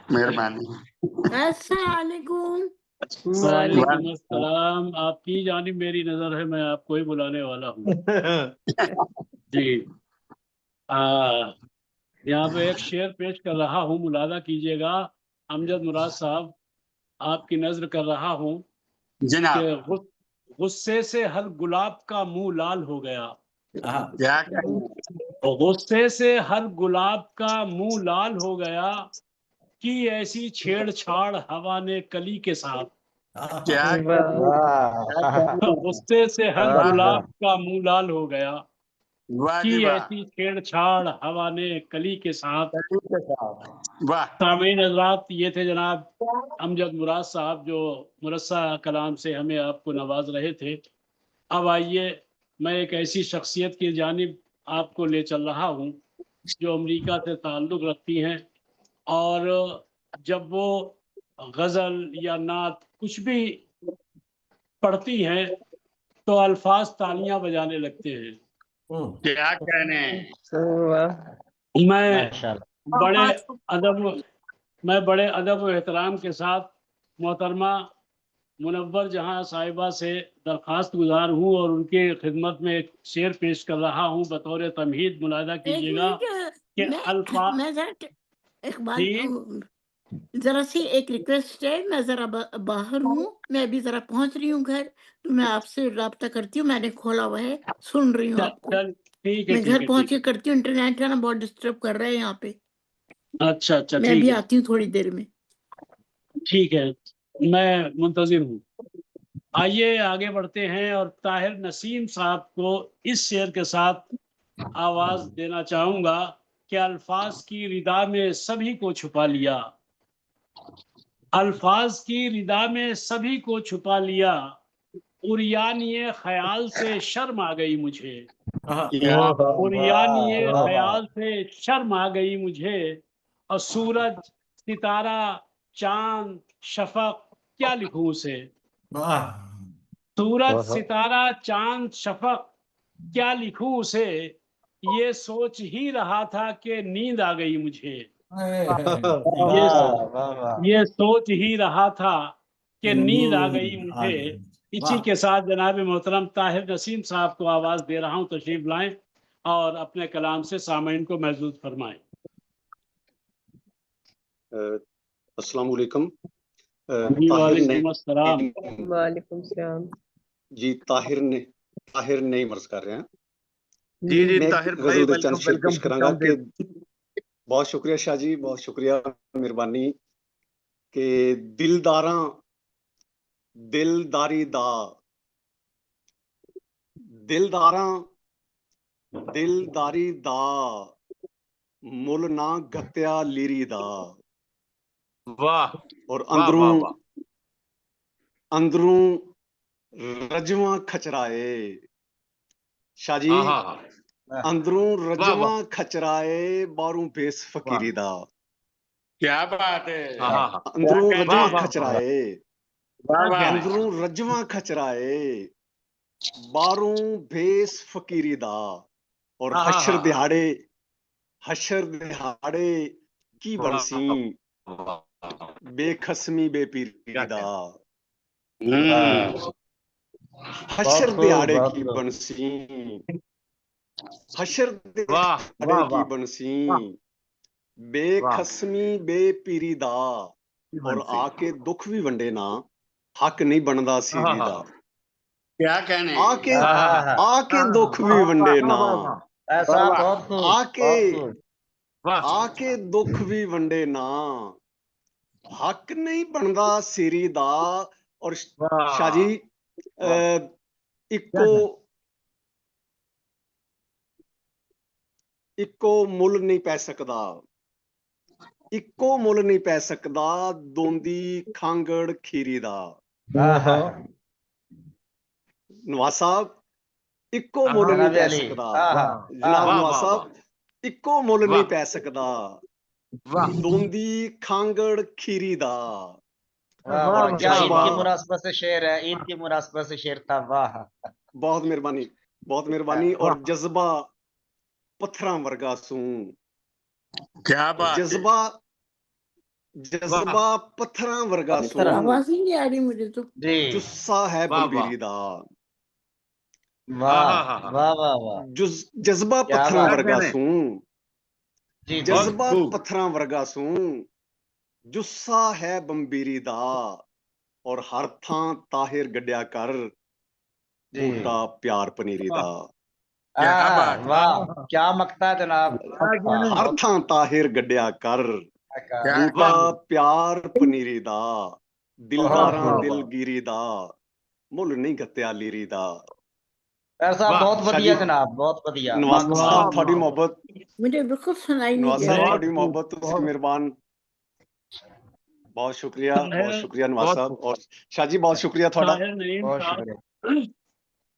M: مہربانی.
N: السلام علیکم.
F: وعلیکم السلام. آپ کی جانب میری نظر ہے، میں آپ کو ہی بلانے والا ہوں. جی یہاں پہ ایک شعر پیش کر رہا ہوں، ملاحظہ کیجیے گا. امجد مراد صاحب آپ کی نظر کر رہا ہوں
M: جناب.
F: کہ غصے سے ہر گلاب کا منہ لال ہو گیا. غصے سے ہر گلاب کا منہ لال ہو گیا، کی ایسی چھیڑ چھاڑ ہوا نے کلی کے ساتھ. غصے سے ہر گلاب کا منہ لال ہو گیا، کی ایسی چھیڑ چھاڑ ہوا نے کلی کے ساتھ. سامعین حضرات، یہ تھے جناب امجد مراد صاحب جو مرصع کلام سے ہمیں آپ کو نواز رہے تھے. اب آئیے میں ایک ایسی شخصیت کی جانب آپ کو لے چل رہا ہوں جو امریکہ سے تعلق رکھتی ہیں، اور جب وہ غزل یا نعت کچھ بھی پڑھتی ہیں تو الفاظ تالیاں بجانے لگتے ہیں.
M: کیا کہنے.
F: میں بڑے ادب و احترام کے ساتھ محترمہ منور جہاں صاحبہ سے درخواست گزار ہوں اور ان کی خدمت میں ایک شعر پیش کر رہا ہوں بطور تمہید. ملاحظہ کیجیے گا کہ الفاظ.
N: میں ایک بات ذرا سی ایک ریکویسٹ ہے، میں ذرا باہر ہوں، میں ابھی ذرا پہنچ رہی ہوں گھر، تو میں آپ سے رابطہ کرتی ہوں. میں نے کھولا ہوا ہے، سن رہی ہوں آپ کو. میں گھر پہنچ کے کرتی ہوں. انٹرنیٹ ہے نا بہت ڈسٹرب کر رہے ہیں یہاں پہ.
F: اچھا
N: میں بھی آتی ہوں تھوڑی دیر میں.
F: ٹھیک ہے، میں منتظر ہوں. آئیے آگے بڑھتے ہیں اور طاہر نسیم صاحب کو اس شعر کے ساتھ آواز دینا چاہوں گا کہ الفاظ کی ردا میں سبھی کو چھپا لیا، الفاظ کی ردا میں سبھی کو چھپا لیا، عریانی خیال سے شرم آ گئی مجھے، عریانی خیال سے شرم آ گئی مجھے. اور سورج ستارہ چاند شفق کیا لکھوں اسے، سورج ستارہ چاند شفق کیا لکھوں اسے، یہ سوچ ہی رہا تھا کہ نیند آ گئی مجھے، یہ سوچ ہی رہا تھا کہ نیند آ گئی مجھے. اسی کے ساتھ جناب محترم طاہر نسیم صاحب کو آواز دے رہا ہوں، تشریف لائیں اور اپنے کلام سے سامعین کو محظوظ فرمائیں.
O: السلام علیکم.
F: وعلیکم السلام.
H: وعلیکم السلام.
O: جی طاہر نہیں مرض کر رہے ہیں.
K: جی
O: میں
K: طاہر بھائی،
O: غزل دے چند شعر پیش کراں گا کہ
K: ویلکم.
O: بہت شکریہ شاہ جی، بہت شکریہ، مہربانی. کہ دلداری دا مل نہ گتیا لیری دا،
K: वाह
O: और
K: वाह वाह
O: अंदरों
K: वाह
O: अंदरों रजवा खचराए। शाह जी,
K: हाँ हाँ
O: अंदरों
K: वाह
O: रजवा
K: वाह
O: खचराए, बारों बेस फकीरी दा।
M: क्या बात है,
K: हाँ हाँ हाँ
O: अंदरों
M: क्या
O: रजवा
K: वाह वाह
O: खचराए,
M: वाह
K: क्या
M: वाह,
K: कहने
O: अंदरों रजवा खचराए, बारों बेस फकीरी दा। और
K: हाँ हाँ हाँ
O: हशर दिहाड़े की
K: वाह
O: बनसी,
K: वाह,
O: बेखसमी बेपीरी
K: क्या
O: दा।
K: कहने
O: हशर दिहाड़े की बनसी, हशर
K: वाह
O: दिहाड़े
K: वाह
O: की
K: वाह
O: बनसी,
K: वाह
O: बेखसमी बेपीरी दा। और आके दुख भी वंडे ना, हक नहीं बनदा
K: हाँ
O: सीरी
K: हाँ
O: दा।
M: क्या कहने,
O: आके
K: हाँ हाँ हाँ
O: आके दुख भी
K: वाह
O: वंडे
K: वाह
O: ना,
K: वाह वाह
G: ऐसा
K: वाह
G: बहुत खूब,
O: आके
G: बहुत खूब।
K: वाह
O: आके दुख भी वंडे ना, हक नहीं बनदा सीरी दा। और शाह जी,
K: वाह क्या
O: इक्को
K: कहने
O: इक्को मुੱਲ नहीं पै सकदा, इक्को मुੱਲ नहीं पै सकदा, दोंदी खांगड़ खीरी दा। नवाज साहब, इक्को
K: हाँ
O: मुੱਲ
K: हाँ
O: नहीं
G: जनाब
O: पै
G: अली,
O: सकदा।
K: वाह
O: जनाब
K: वाह
O: नवाज
K: वाह
O: साहब, इक्को मुੱਲ नहीं
K: वाह
O: पै सकदा,
K: वाह
O: दोंदी खांगड़ खीरी दा।
G: वाह
K: वाह
G: वाह,
O: और
G: क्या ईद
O: जज्बा,
G: की मुनासबत से शेर है, ईद की मुनासबत से शेर था, वाह।
O: बहुत मेहरबानी, बहुत मेहरबानी।
K: वाह
O: और जज्बा पत्थरां वर्गा सूं,
M: क्या बात है,
O: जज्बा
K: वाह
O: जज्बा पत्थरां वर्गा
G: पत्थर,
O: सूं,
N: आवाज ही नहीं आ रही मुझे तो।
G: जी,
O: जुस्सा है
K: वाह वाह
O: बंबीरी दा।
K: हाँ
G: वाह
K: हाँ हाँ हाँ
G: वाह वाह वाह,
O: जज्बा
G: क्या
O: पत्थरां
G: बात,
K: क्या
O: वर्गा
K: कहने
O: सूं,
G: जी जी,
K: बहुत
O: जज्बा
K: खूब
O: पत्थरां वर्गा सूं, जुस्सा है बंबीरी दा। और हर थां ताहिर गड्डिया कर,
G: जी,
O: बूटा प्यार पनीरी दा।
M: क्या बात है,
G: वाह,
K: वाह
G: क्या मकता जनाब,
K: क्या
G: वाह,
K: कहने
O: हर
G: बहुत
O: थां ताहिर गड्डिया कर,
G: अच्छा,
M: क्या
O: बूटा
K: वाह
M: कहने,
O: प्यार पनीरी दा।
G: बहुत
O: दिलदारां
K: वाह
G: खूब।
K: वाह
O: दिलगिरी दा, मुੱਲ नहीं गत्या लीरी दा।
G: ऐसा
K: वाह
G: बहुत
O: शाह
G: बढ़िया
O: जी,
G: जनाब, बहुत बढ़िया,
O: नवाज
G: माशाल्लाह।
O: साहब
K: वाह
O: थोड़ी
K: वाह
O: मोहब्बत,
N: मुझे बिल्कुल सुनाई नहीं
O: नवाज
N: दे
O: साहब
N: रहा है।
K: बहुत
O: थोड़ी
K: खूब
O: मोहब्बत, तुसी
K: बहुत
O: मेहरबान। बहुत
K: ताहिर
O: शुक्रिया नवाज
K: बहुत
O: साहब।
K: खूब
O: और शाह जी, बहुत शुक्रिया थोड़ा।
F: ताहिर नईम
G: बहुत
F: साहब,
G: शुक्रिया,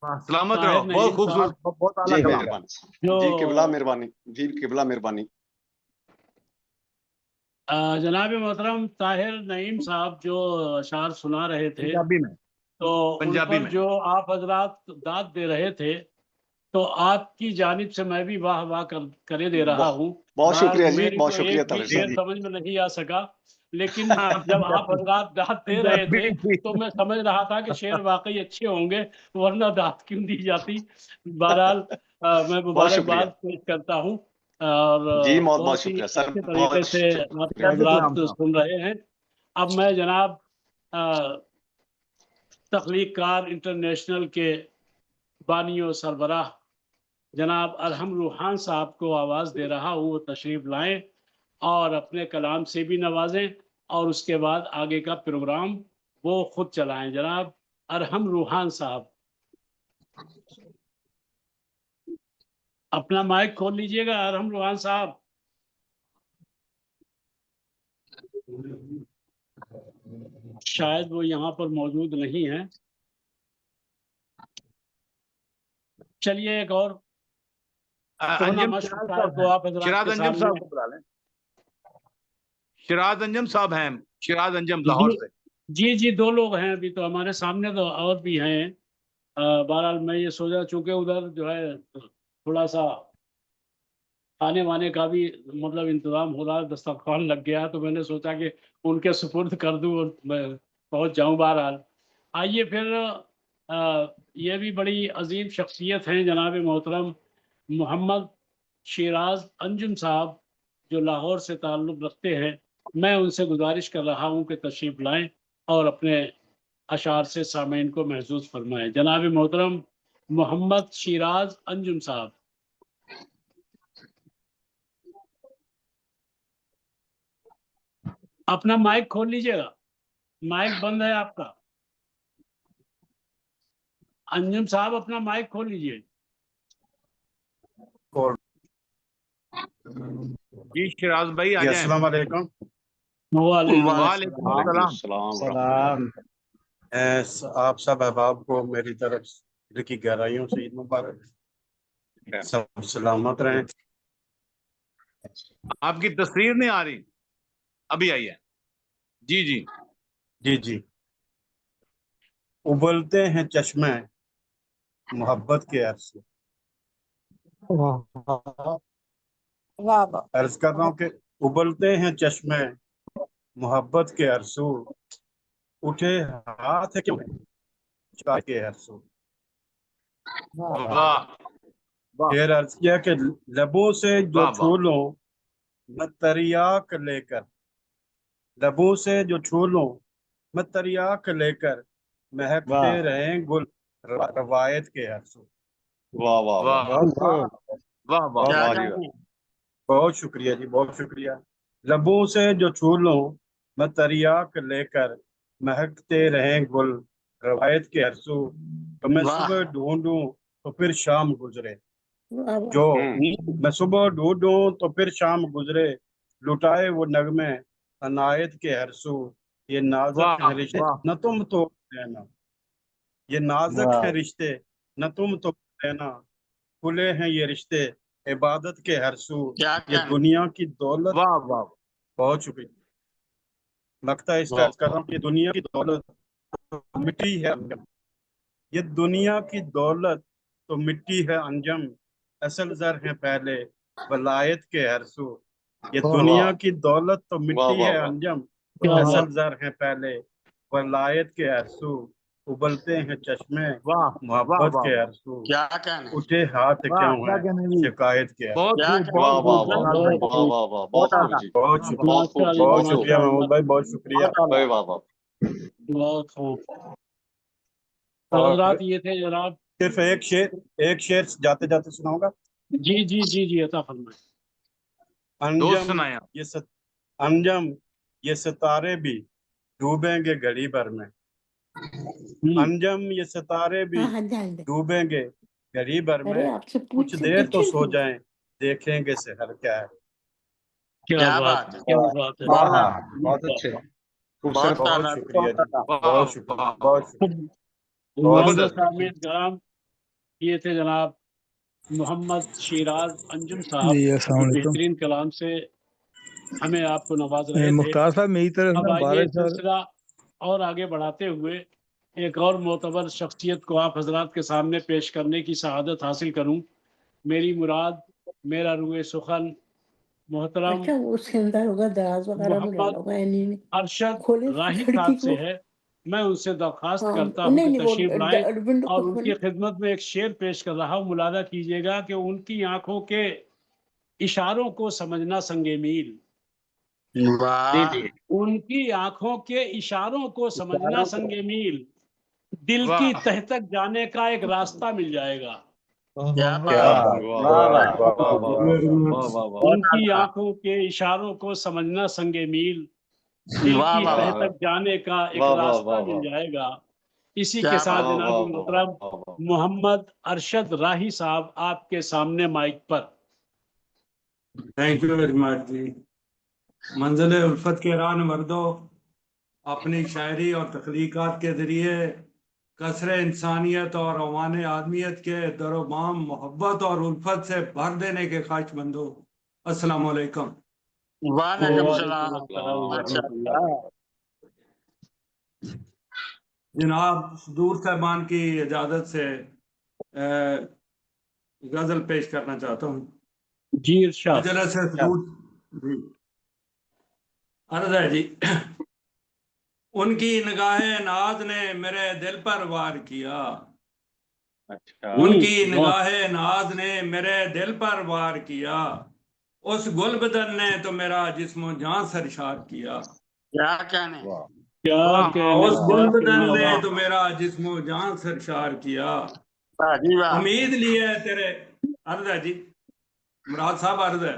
K: वाह, सलामत
F: ताहिर
K: रहो, बहुत
F: नईम साहब
K: खूबसूरत, बहुत आला
O: जी
K: कलाम
O: मेहरबानी, जी किबला
F: जो
O: मेहरबानी, जी किबला मेहरबानी।
F: जनाब मोहतरम ताहिर नईम साहब जो अशार सुना रहे थे,
K: पंजाबी में
F: तो उन
K: पंजाबी
F: पर
K: में
F: जो आप हजरात दाद दे रहे थे, तो आपकी जानिब से मैं भी वाह वाह करे दे रहा
O: बहुत
F: हूँ।
O: बहुत
F: बहरहाल
O: शुक्रिया जी,
F: मेरी
O: बहुत
F: तो
O: शुक्रिया
F: एक भी
O: ताहिर
K: जी
F: शेर
O: साहब।
K: जी
F: समझ में नहीं आ सका, लेकिन
K: हाँ
F: जब आप
K: पंजाबी
F: हजरात दाद दे रहे
K: पंजाबी
F: थे
K: थी
F: तो मैं समझ रहा था कि शेर वाकई अच्छे होंगे, वरना दाद क्यों दी जाती। बहरहाल मैं
O: बहुत शुक्रिया
F: मुबारकबाद पेश करता हूँ, और
O: जी, बहुत बहुत
F: बहुत ही
O: शुक्रिया सर,
F: अच्छे तरीके
O: बहुत
F: से आपके
K: पंजाबी
F: हजरात
K: कलाम साहब
F: सुन रहे हैं। अब मैं जनाब तख्लीक़कार इंटरनेशनल के बानी और सरबराह जनाब अरहम रूहान साहब को आवाज़ दे रहा हूँ, वो तशरीफ़ लाएं और अपने कलाम से भी नवाजें, और उसके बाद आगे का प्रोग्राम वो खुद चलाएं। जनाब अरहम रूहान साहब, अपना माइक खोल लीजिएगा। अरहम रूहान साहब, शायद वो यहाँ पर मौजूद नहीं है। चलिए एक और अपना
K: अंजम
F: मश्क
K: शिराज
F: शायद
K: साहब
F: वो
K: हैं,
F: आप हजरात
K: शिराज
F: के
K: अंजम
F: सामने।
K: साहब को बुला लें। शिराज अंजम साहब हैं, शिराज अंजम
F: जी
K: लाहौर से।
F: जी जी, दो लोग हैं अभी तो हमारे सामने, तो और भी हैं। बहरहाल मैं ये सोचा चूंकि उधर जो है थोड़ा सा खाने वाने का भी मतलब इंतजाम हो रहा है, दस्तरखान लग गया है, तो मैंने सोचा कि उनके सुपुर्द कर दूं और मैं पहुंच जाऊं। बहरहाल आइए फिर, ये भी बड़ी अजीम शख्सियत हैं जनाब मोहतरम मोहम्मद शिराज अंजुम साहब, जो लाहौर से ताल्लुक़ रखते हैं। मैं उनसे गुजारिश कर रहा हूं कि तशरीफ़ लाएं और अपने अशार से सामीन को महसूस फरमाएं। जनाब मोहतरम मोहम्मद शिराज अंजुम साहब, अपना माइक खोल लीजिएगा, माइक बंद है आपका। अंजुम साहब अपना माइक खोल लीजिए।
K: जी शिराज भाई आ
P: जी
K: जाएं।
P: अस्सलाम वालेकुम।
K: वालेकुम
O: सलाम। आप सब अहबाब को मेरी तरफ दिल की गहराइयों से ईद मुबारक। सब सलामत रहें।
K: आपकी तस्वीर नहीं आ रही, अभी आई है। जी जी
O: जी जी। उबलते हैं चश्मे मोहब्बत के अरसे। अर्ज कर रहा हूँ कि उबलते हैं चश्मे मोहब्बत के अरसू, उठे हाथ क्यों के अरसू।
K: वाह
O: फिर अर्ज किया कि लबों से जो
K: वाह
O: छू लो मैं तरियाक लेकर, लबों से जो छू लो मैं तरियाक लेकर, महकते रहें गुल रवायत के अरसू।
I: वाह वाह वाह
K: वाह वाह
I: वाह जी वाह।
O: बहुत शुक्रिया जी, बहुत शुक्रिया। लबों से जो छू लो मैं तरियाक लेकर, महकते रहें गुल रवायत के अरसू। तो मैं सुबह ढूंढूं तो फिर शाम गुजरे, जो मैं सुबह ढूंढूं तो फिर शाम गुजरे, लुटाए वो नगमे अनायत के अरसू। ये नाजुक है रिश्ते न तुम तो रहना, ये नाजुक है रिश्ते न तुम तो रहना, खुले हैं ये रिश्ते इबादत के हरसू। ये दुनिया की दौलत।
K: वाह वाह।
O: बहुत शुक्रिया। लगता है इसका कर रहा हूँ कि दुनिया की दौलत तो मिट्टी है अंजम, ये दुनिया की दौलत तो मिट्टी है अंजम, असल जर है पहले वलायत के हरसू। ये दुनिया की दौलत तो मिट्टी है अंजम, असल जर है पहले वलायत के हरसू। उबलते हैं चश्मे मोहब्बत के अरसू, उठे हाथ क्यों है शिकायत के।
K: बहुत
I: वाह वाह वाह वाह वाह वाह वाह, बहुत खूब जी,
O: बहुत शुक्रिया महमूद भाई, बहुत शुक्रिया।
I: वाह वाह।
F: बहुत खूब। हजरात ये थे जनाब।
O: सिर्फ एक शेर जाते जाते सुनाऊंगा।
F: जी जी जी जी, अता फरमाए।
O: अंजम ये सितारे भी डूबेंगे घड़ी भर में, अंजम ये सितारे भी डूबेंगे घड़ी भर में, कुछ देर तो सो जाएं देखेंगे शहर क्या है।
F: क्या बात है, क्या बात है।
I: बहुत अच्छे,
O: बहुत शुक्रिया जी, बहुत शुक्रिया, बहुत शुक्रिया।
F: ये थे जनाब मोहम्मद शिराज अंजुम साहब, जो बेहतरीन कलाम से हमें आपको नवाज रहे थे।
P: मुख्तार साहब मेरी तरफ
F: अब
P: ना
F: आइए
P: 12
F: सिलसिला और आगे बढ़ाते हुए एक और मोतबर शख्सियत को आप हजरात के सामने पेश करने की सआदत हासिल करूं। मेरी मुराद, मेरा रुए सुखन मोहतरम
N: अच्छा उसके अंदर होगा दराज वगैरह में डाला होगा नहीं
F: अरशद राही साहब से है। मैं उनसे दरख्वास्त करता हूं कि तशरीफ लाएं और उनकी खिदमत में एक शेर पेश कर रहा हूं। मुलादा कीजिएगा कि उनकी आंखों के इशारों को समझना संगे मील, उनकी आंखों के इशारों को समझना संगे मील, दिल की तह तक जाने का एक रास्ता मिल जाएगा। उनकी आंखों के इशारों को समझना संगे मील, दिल की तह तक जाने का एक रास्ता मिल जाएगा। इसी के साथ जनाब मोहतरम मोहम्मद अरशद राही साहब आपके सामने माइक पर।
Q: थैंक यू वेरी मच जी। मंजिल उल्फत के रान मर्दो, अपनी शायरी और तख्लीकात के जरिए कसर इंसानियत और अवान आदमियत के दरोबाम मोहब्बत और उल्फत से भर देने के ख्वाहिशमंदों, अस्सलाम वालेकुम। जनाब दूर साहबान की इजाजत से गजल पेश करना चाहता हूँ।
F: जी इरशाद।
Q: अर्ज़ है जी। उनकी निगाहे नाज ने मेरे दिल पर वार किया, उनकी निगाहे नाज ने मेरे दिल पर वार किया, उस गुलबदन ने तो मेरा जिस्मो जान सरशार किया।
M: क्या कहने,
Q: उस गुलबदन ने तो मेरा जिस्मो जान सरशार किया। उम्मीद लिए तेरे, अर्ज़ है जी मुराद साहब, अर्ज़ है,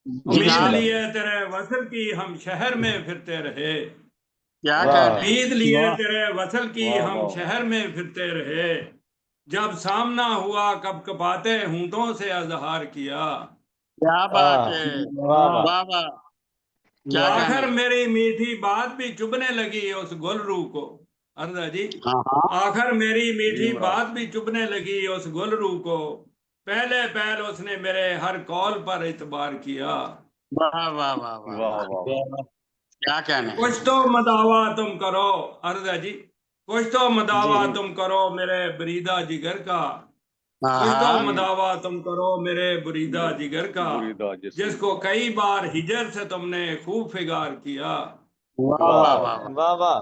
Q: उम्मीद लिए तेरे वसल की हम शहर में फिरते रहे, उम्मीद लिए तेरे वसल की हम शहर में फिरते रहे, जब सामना हुआ कब कपाते होंठों से अजहार किया।
M: क्या बात है, वाह वाह।
Q: आखिर मेरी मीठी बात भी चुभने लगी उस गुलरू को। अर्जा जी, आखिर मेरी मीठी बात भी चुभने लगी उस गुलरू को, पहले पहल उसने मेरे हर कॉल पर इतबार किया।
M: वाह वाह वाह वाह वाह, क्या कहने।
Q: कुछ तो मदावा तुम करो अर्जा जी, कुछ तो मदावा तुम करो मेरे बरीदा जिगर का, कुछ तो मदावा तुम करो मेरे बुरीदा जिगर का, जिसको कई बार हिजर से तुमने खूब फिगार किया।
M: वाह वाह वाह
D: वाह वाह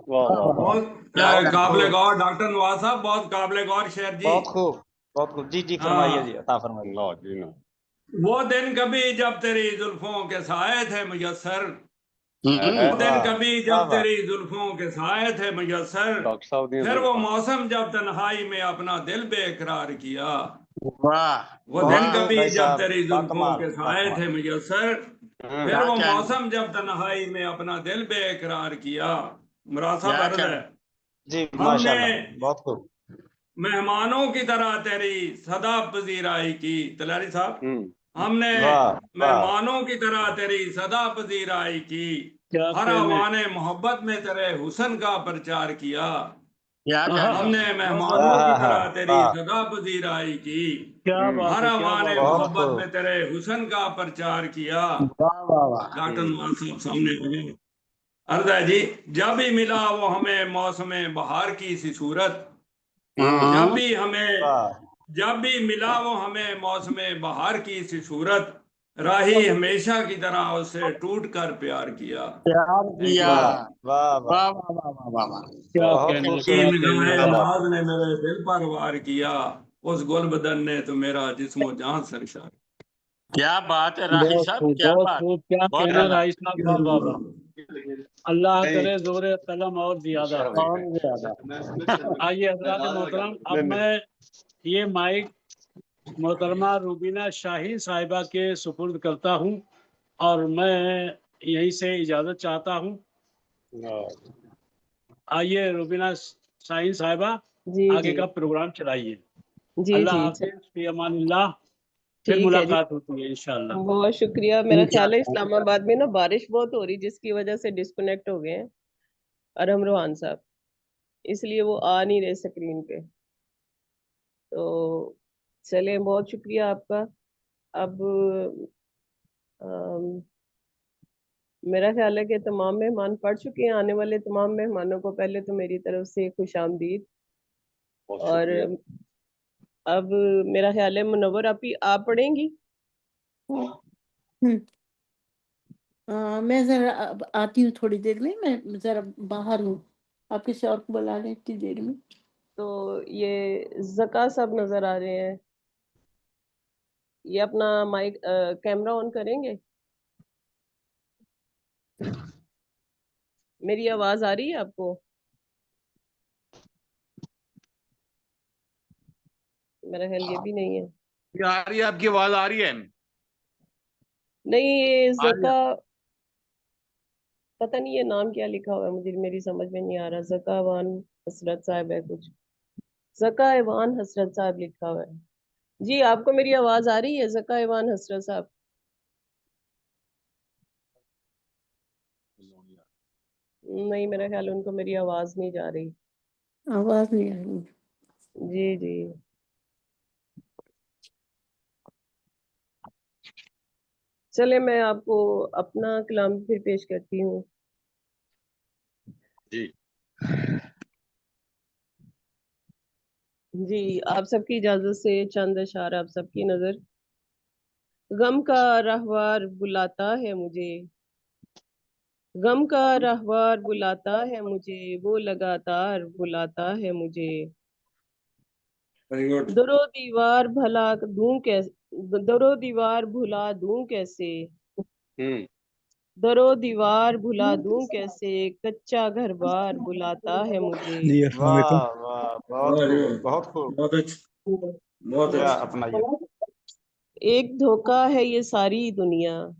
Q: बहुत काबिल गौर डॉक्टर नवाज साहब, बहुत काबिल गौर शेर जी।
G: बहुत खूब बहुत खूब। जी जी फरमाइए जी, अता फरमाइए।
Q: वो दिन कभी जब तेरी जुल्फों के साए थे मुयस्सर, वो दिन कभी जब तेरी जुल्फों के साए थे मुयस्सर, फिर वो मौसम जब तन्हाई में अपना दिल बेकरार किया। वो दिन कभी जब तेरी जुल्फों के साए थे मुयस्सर, फिर वो मौसम जब तन्हाई में अपना दिल बेकरार किया। मुराद साहब अर्ज है,
G: जी
Q: हमने
G: माशाल्लाह, बहुत खूब।
Q: मेहमानों की तरह तेरी सदा पजीराई की। तलारी साहब, हमने
G: वाह,
Q: मेहमानों की तरह तेरी सदा पजीराई की, हर आवाने मोहब्बत में तेरे हुस्न का प्रचार किया। हमने मेहमानों की तरह तेरी सदा पजीराई की, हर आवाने मोहब्बत में तेरे हुस्न का प्रचार किया। डॉक्टर नवाज साहब सामने आए। अर्ज है जी, जब भी मिला वो हमें मौसम बहार की सी सूरत, जब भी मिला वो हमें मौसम बहार की सी सूरत, राही हमेशा की तरह उससे टूट कर प्यार किया।
G: वाह वाह
Q: उसकी निगाहे नाज ने मेरे दिल पर वार किया, उस गुल बदन ने तो मेरा जिस्मो जान सरशार।
M: क्या बात है राही साहब, क्या
F: बहुत
M: बात,
F: खूब, क्या
M: बहुत
F: कहना
M: आला।
F: राइस साहब, वाह वाह वाह। अल्लाह करे जोरे कलम और ज्यादा। आइए हजरात मोहतरम, अब मैं ये माइक मोहतरमा रूबीना शाहीन साहिबा के सुपुर्द करता हूँ और मैं यहीं से इजाजत चाहता हूँ। आइए रूबीना शाहीन साहिबा,
H: जी
F: आगे
H: जी
F: का प्रोग्राम चलाइए।
H: जी
F: अल्लाह
H: जी
F: हाफिज, फी अमानिल्लाह। फिर
H: ठीक है जी,
F: मुलाकात होती है इंशाल्लाह।
H: बहुत शुक्रिया। मेरा ख्याल है इस्लामाबाद में ना बारिश बहुत हो रही, जिसकी वजह से डिस्कनेक्ट हो गए हैं अरहम रोहान साहब, इसलिए वो आ नहीं रहे स्क्रीन पे। तो चले, बहुत शुक्रिया आपका। अब मेरा ख्याल है कि तमाम मेहमान पढ़ चुके हैं। आने वाले तमाम मेहमानों को पहले तो मेरी तरफ से खुशामदीद। और अब मेरा ख्याल है मुनव्वर आप पढ़ेंगी।
N: मैं जरा अब आती हूँ थोड़ी देर में, मैं जरा बाहर हूँ, आप किसी और को बुला लें इतनी देर में।
H: तो ये जका साहब नजर आ रहे हैं, ये अपना माइक कैमरा ऑन करेंगे। मेरी आवाज आ रही है आपको? मेरा ख्याल ये भी नहीं है।
K: आ रही है, आपकी आवाज आ रही है?
H: नहीं, ये जका, पता नहीं ये नाम क्या लिखा हुआ है, मुझे मेरी समझ में नहीं आ रहा। जका अवान हसरत साहब है कुछ, जका अवान हसरत साहब लिखा हुआ है। जी आपको मेरी आवाज आ रही है जका अवान हसरत साहब? नहीं, मेरा ख्याल उनको मेरी आवाज नहीं जा रही।
N: आवाज नहीं आ रही।
H: जी जी, चले मैं आपको अपना कलाम फिर पेश करती हूँ।
K: जी
H: जी, आप सबकी इजाजत से चंद अशार आप सबकी नजर। गम का रहवार बुलाता है मुझे, गम का रहवार बुलाता है मुझे, वो लगातार बुलाता है मुझे। दरो दीवार भला दूं कैसे, दरो दीवार भुला दूं कैसे, दरो दीवार भुला दूं कैसे, कच्चा घर बार बुलाता है मुझे।
G: वाह वाह, बहुत खूब बहुत खूब।
Q: बहुत अच्छा, बहुत
G: क्या
Q: अच्छा।
G: अपना ये
H: एक धोखा है ये सारी दुनिया,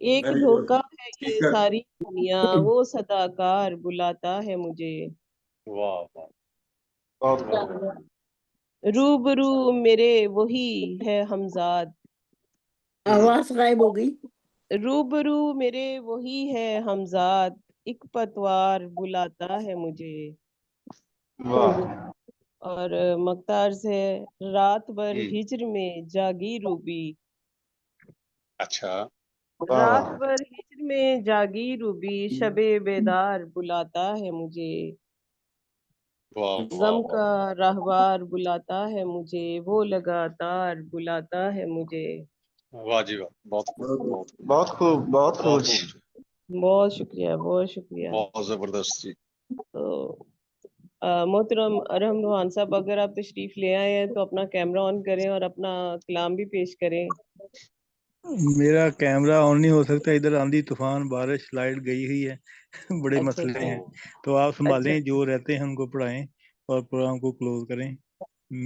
H: एक धोखा है ये सारी दुनिया, वो सदाकार बुलाता है मुझे।
G: वाह वाह, बहुत खूब।
H: रूबरू मेरे वही है हमजाद,
N: आवाज गायब हो गई।
H: روبرو میرے وہی ہے ہمزاد، ایک پتوار بلاتا ہے مجھے.
I: واہ
H: اور مختار سے رات بھر
K: ہوں،
H: ہجر میں جاگی روبی.
K: اچھا
I: واہ
H: رات
I: واہ
H: بھر ہجر میں جاگی روبی، شب بیدار بلاتا ہے مجھے.
K: واہ واہ
H: غم
K: واہ
H: کا راہوار بلاتا ہے مجھے، وہ لگاتار بلاتا ہے مجھے.
K: واہ جی واہ، بہت خوب، بہت خوب،
I: بہت خوب بہت خوب
K: بہت
I: جی.
K: خوب جی،
H: بہت شکریہ بہت شکریہ.
K: بہت زبردست جی.
H: تو محترم ارحم روحان صاحب، اگر آپ تشریف لے آئے ہیں تو اپنا کیمرہ آن کریں اور اپنا کلام بھی پیش کریں.
P: میرا کیمرہ آن نہیں ہو سکتا، ادھر آندھی طوفان بارش لائٹ گئی ہوئی ہے، بڑے
H: اچھا
P: مسئلے
H: اچھا
P: ہیں. تو آپ
H: اچھا
P: سنبھالیں، جو رہتے ہیں ان کو پڑھائیں اور پروگرام کو کلوز کریں.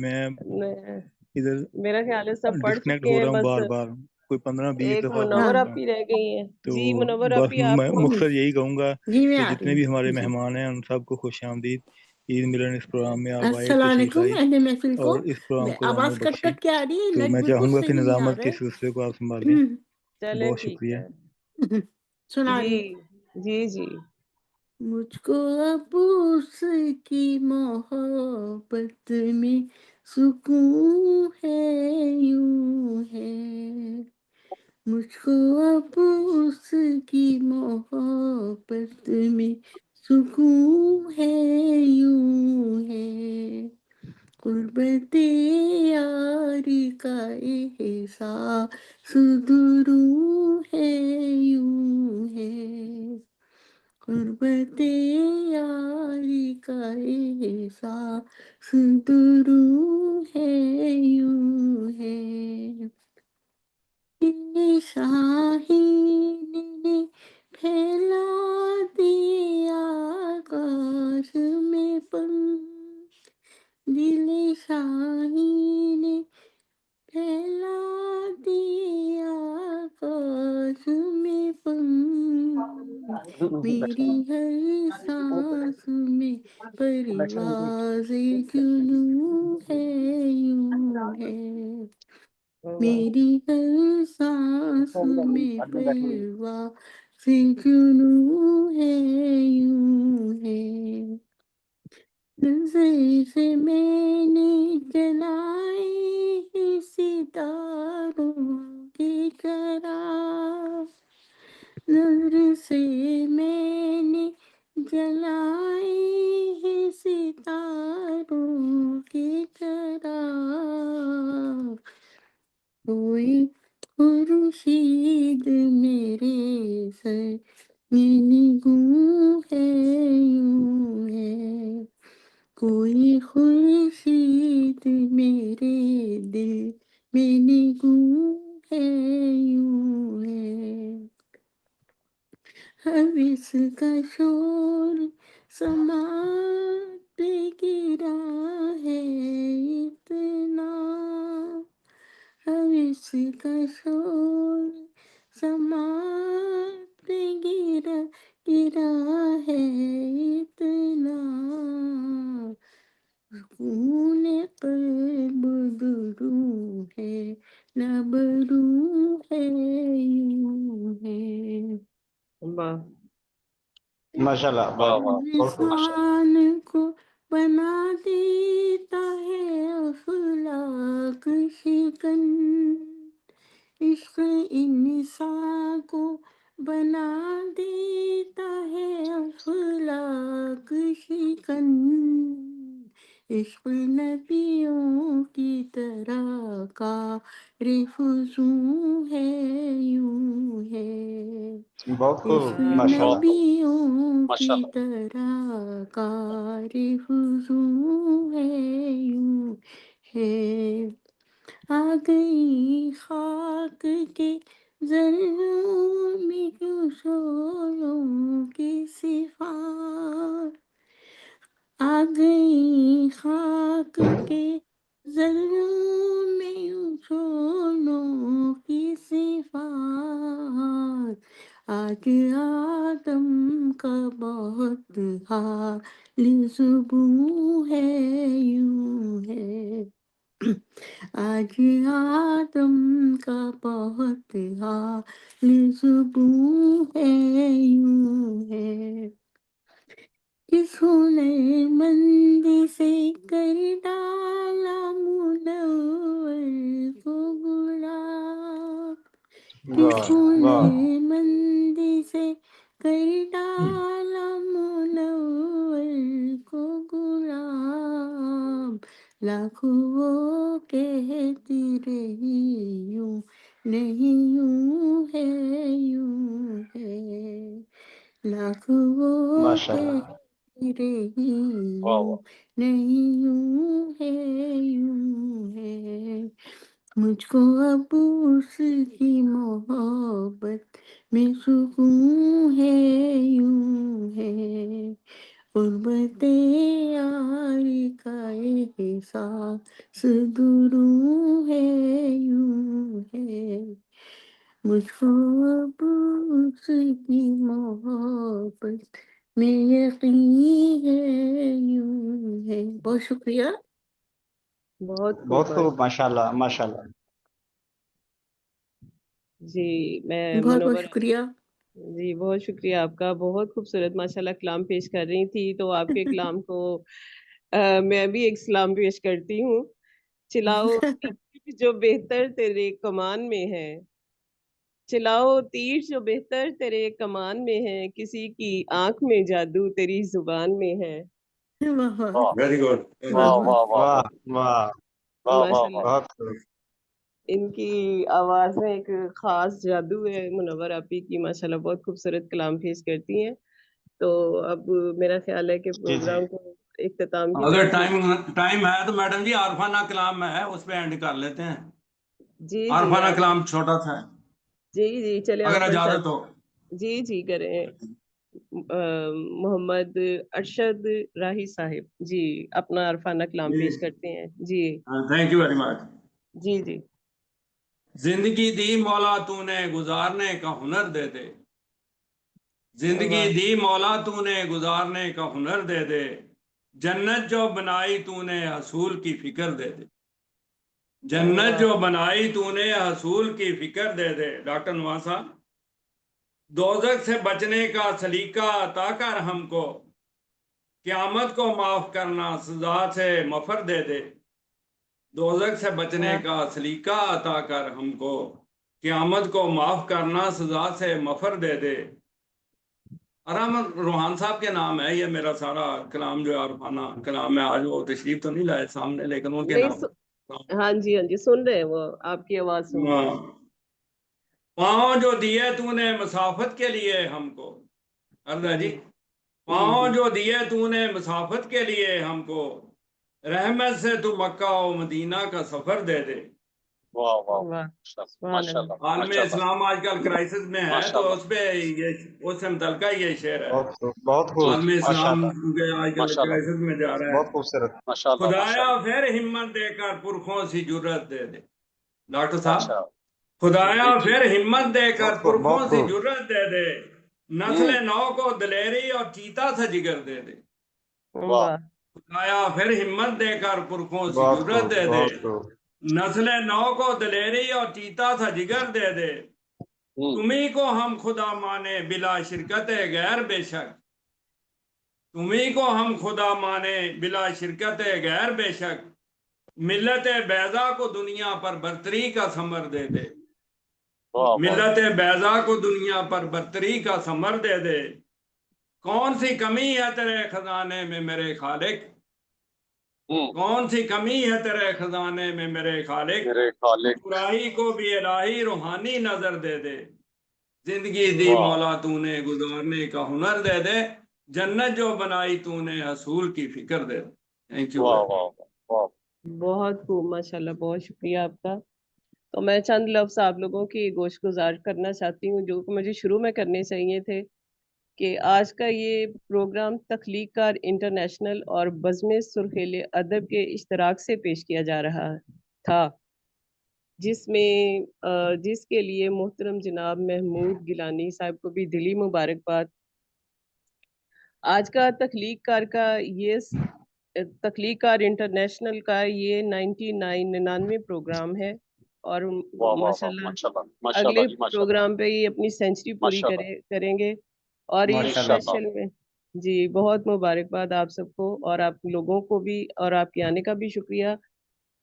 P: میں
H: میں-
P: ادھر
H: میرا خیال ہے سب پڑھ
P: ڈسکنیکٹ
H: چکے
P: ہو
H: ہیں،
P: رہا ہوں
H: بس
P: بار بار، کوئی 15-20
H: ایک
P: دفعہ پڑھ
H: منور
N: ہاں
P: چکا
H: آپ
P: ہوں.
H: ہی رہ گئی ہیں.
P: تو
H: جی منور
P: بس
H: آپ ہی، آپ کو
P: مختصر یہی کہوں گا
N: جی میں
P: کہ
N: آ
P: جتنے
N: رہی
P: بھی
N: ہوں
P: ہمارے
N: جی.
P: مہمان ہیں ان سب کو خوش آمدید. عید ملن اس پروگرام میں آپ آئے،
N: السلام
P: تشریف
N: علیکم
P: لائے
N: اہل محفل کو.
P: اور اس پروگرام کو رونق
N: آواز کٹ
P: بخشیں.
N: کٹ کے آ رہی ہے،
P: تو
N: نیٹ
P: میں
N: بالکل
P: چاہوں گا کہ
N: صحیح نہیں آ
P: نظامت
N: رہا
P: کے
N: ہے.
P: سلسلے کو آپ سنبھالیں.
H: چلیں
P: بہت
H: ٹھیک
P: شکریہ.
H: ہے.
N: سنا
H: جی
N: رہی
H: جی جی.
N: مجھ کو اب اس کی محبت میں سکون ہے، یوں ہے. مجھ کو اب اس کی محبت میں سکون ہے، یوں ہے. قربت یار کا احساس دروں ہے، یوں ہے. قربت یاری کا احساس دروں ہے، یوں ہے. یہ شاہین نے پھیلا دیا آکاش میں پنکھ، دل شاہین نے پھیلا دیا آکاش میں پنکھ. میری ہر سانس میں پرواز جنوں ہے، یوں ہے. میری ہر سانس میں پرواز جنوں ہے، یوں ہے. نظر سے میں نے جلائے ہیں ستاروں کی طرح، نظر سے میں نے جلائے ہیں ستاروں کی طرح. کوئی خورشید میرے سر میں نگوں ہے، یوں ہے. کوئی خورشید میرے دل میں نگوں ہے، یوں ہے. حوث کا شور سماعت پہ گرا ہے اتنا، حوث کا شور سماعت پہ گرا ہے اتنا. سکون قلب دروں ہے، لب روح ہے، یوں ہے.
H: واہ.
I: ماشاء اللہ
K: واہ
I: واہ
K: واہ،
I: بہت خوب.
N: انسان کو بنا دیتا ہے اخلاق شکن، عشق انسان کو بنا دیتا ہے اخلاق شکن. عشق نبیوں کی طرح کا فضوں ہے، یوں ہے.
I: بہت
N: عشق
I: خوب ماشاء
K: بہت
I: اللہ.
K: خوب،
N: نبیوں
K: ماشاء
N: کی
K: اللہ.
N: طرح کار فضوں ہے، یوں ہے. آ گئی خاک کے ذروں میں کیوں شعلوں کی صفات، آ گئی خاک کے ذروں میں شعلوں کی صفات. آج آدم کا بہت حال زبوں ہے، یوں ہے. आज आदम का बहुत हाल जुबूं है, यूं है कि हुनरमंदी से कर डाला मुनव्वर को गुलाब, कि
A: वाह वाह
N: हुनरमंदी से कर डाला मुनव्वर को गुलाब, लाखों वो कहती रही यूं नहीं यूं है, यूं है, लाखों वो
A: माशाल्लाह
N: कहती रही
A: वाह
N: यूं
A: वाह
N: नहीं यूं है, यूं है, मुझको अब उसकी मोहब्बत में सुकून है, यूं है, गुर्बते यारी का एहसास दुरूं है, यूं है, मुझको अब उसकी मोहब्बत में यकीन है, यूं है। बहुत शुक्रिया।
H: बहुत
G: बहुत
H: खूब
G: खूब, माशाल्लाह माशाल्लाह।
H: जी। मैं
N: बहुत बहुत
H: मुनव्वर
N: शुक्रिया।
H: जी, बहुत शुक्रिया आपका। बहुत खूबसूरत माशाल्लाह कलाम पेश कर रही थी, तो आपके कलाम को मैं भी एक सलाम पेश करती हूँ। चिल्लाओ तीर जो बेहतर तेरे कमान में है, चिल्लाओ तीर जो बेहतर तेरे कमान में है, किसी की आंख में जादू तेरी जुबान में है।
N: वाह वाह
Q: वेरी गुड।
A: वाह
N: वाह वाह
A: वाह वाह
G: वाह वाह,
A: वाह वाह
H: माशाल्लाह
A: वाह
G: बहुत खूब।
H: इनकी आवाज में एक खास जादू है। मुनव्वर आपी की माशाल्लाह बहुत खूबसूरत कलाम पेश करती हैं। तो अब मेरा ख्याल है कि
G: जी जी,
H: प्रोग्राम को इख्तिताम की
Q: अगर
H: तरफ ले
Q: टाइम टाइम है तो मैडम जी आरफाना कलाम है, उस पे एंड कर लेते हैं।
H: जी जी
Q: आरफाना
H: आप
Q: कलाम छोटा सा है,
H: जी चले
Q: अगर
H: आप
Q: इजाजत हो।
H: जी करें। मोहम्मद अरशद राही साहिब जी अपना अरफाना कलाम
Q: जी,
H: पेश करते हैं जी।
Q: Thank you very much.
H: जी
Q: जिंदगी दी मौला तूने गुजारने का हुनर दे दे, जिंदगी
H: वाह
Q: दी मौला तूने गुजारने का हुनर दे दे, जन्नत जो बनाई तूने हसूल की फिक्र दे दे, जन्नत
H: वाह
Q: जो बनाई तूने हसूल की फिक्र दे दे। डॉक्टर नवाज साहब, दोजख से बचने का सलीका अता कर हमको, क़यामत को माफ करना सजा से मफर दे दे, दोजख से बचने
H: वाह
Q: का सलीका अता कर हमको, क़यामत को माफ करना सजा से मफर दे दे। आराम रूहान साहब के नाम है ये मेरा सारा कलाम जो है, अरफाना कलाम है। आज वो तशरीफ तो नहीं लाए सामने, लेकिन उनके
H: नहीं
Q: नाम।
H: हाँ जी सुन रहे हैं, वो आपकी आवाज सुन रहे हैं।
Q: पाँव जो दिए तूने मुसाफत के लिए हमको, अर्दा जी, पाँव जो दिए तूने मुसाफत के लिए हमको, रहमत से तू मक्का और मदीना का सफर दे दे।
A: वाह वाह
H: वाह सुभान
A: माशाल्लाह
H: अल्लाह।
Q: आलम
A: माशाल्लाह
Q: इस्लाम आजकल क्राइसिस में है, तो
A: माशाल्लाह
Q: उस पे ये उससे मुतलका ये शेर है।
G: बहुत खूब, बहुत
A: जी
G: खूब,
Q: आलम
A: जी
Q: इस्लाम
A: माशाल्लाह
Q: के आजकल
A: माशाल्लाह
Q: क्राइसिस में जा रहा है।
G: बहुत खूबसूरत।
A: माशाल्लाह
Q: खुदाया
A: माशाल्लाह
Q: फिर हिम्मत देकर पुरखों सी जुर्रत दे दे। डॉक्टर साहब,
A: अच्छा
Q: खुदाया
A: जी जी
Q: फिर हिम्मत देकर
G: बहुत खूब,
Q: पुरखों
G: बहुत
Q: सी
G: खूब।
Q: जुर्रत दे दे, नस्ल नौ को दलेरी और चीता सा जिगर दे दे।
A: वाह
H: वाह
Q: खुदाया फिर हिम्मत देकर पुरखों सी
G: बहुत
Q: जुर्रत
G: खूब,
Q: दे दे,
G: बहुत खूब।
Q: नस्ल नौ को दलेरी और चीता सा जिगर दे दे। तुम्ही को हम खुदा माने बिला शिरकत गैर बेशक, तुम्ही को हम खुदा माने बिला शिरकत गैर बेशक, मिल्लत बैजा को दुनिया पर बरतरी का समर दे दे,
A: वाह वाह
Q: मिल्लत बैजा को दुनिया पर बरतरी का समर दे दे। कौन सी कमी है तेरे खजाने में मेरे खालिक, कौन सी कमी है तेरे खजाने में मेरे खालिक,
A: मेरे खालिक
Q: बुराई को भी इलाही रूहानी नजर दे दे, जिंदगी दी
A: वाह
Q: मौला तूने गुजारने का हुनर दे दे, जन्नत जो बनाई तूने हसूल की फिक्र दे दे। Thank you.
A: वाह वाह वाह
H: बहुत खूब माशाल्लाह, बहुत शुक्रिया आपका। तो मैं चंद लफ्ज आप लोगों की गोशगुजार करना चाहती हूँ, जो कि मुझे शुरू में करने चाहिए थे। कि आज का ये प्रोग्राम तख्लीक कार इंटरनेशनल और बज़्म सुर्खेल अदब के इश्तराक से पेश किया जा रहा था, जिसके लिए मोहतरम जनाब महमूद गिलानी साहब को भी दिली मुबारकबाद। आज का तख्लीक कार का ये तख्लीक कार इंटरनेशनल का ये 99 प्रोग्राम है और माशाल्लाह अगले प्रोग्राम पे ही अपनी सेंचुरी पूरी करेंगे। और इस स्पेशल में जी बहुत मुबारकबाद आप सबको और आप लोगों को भी, और आपके आने का भी शुक्रिया।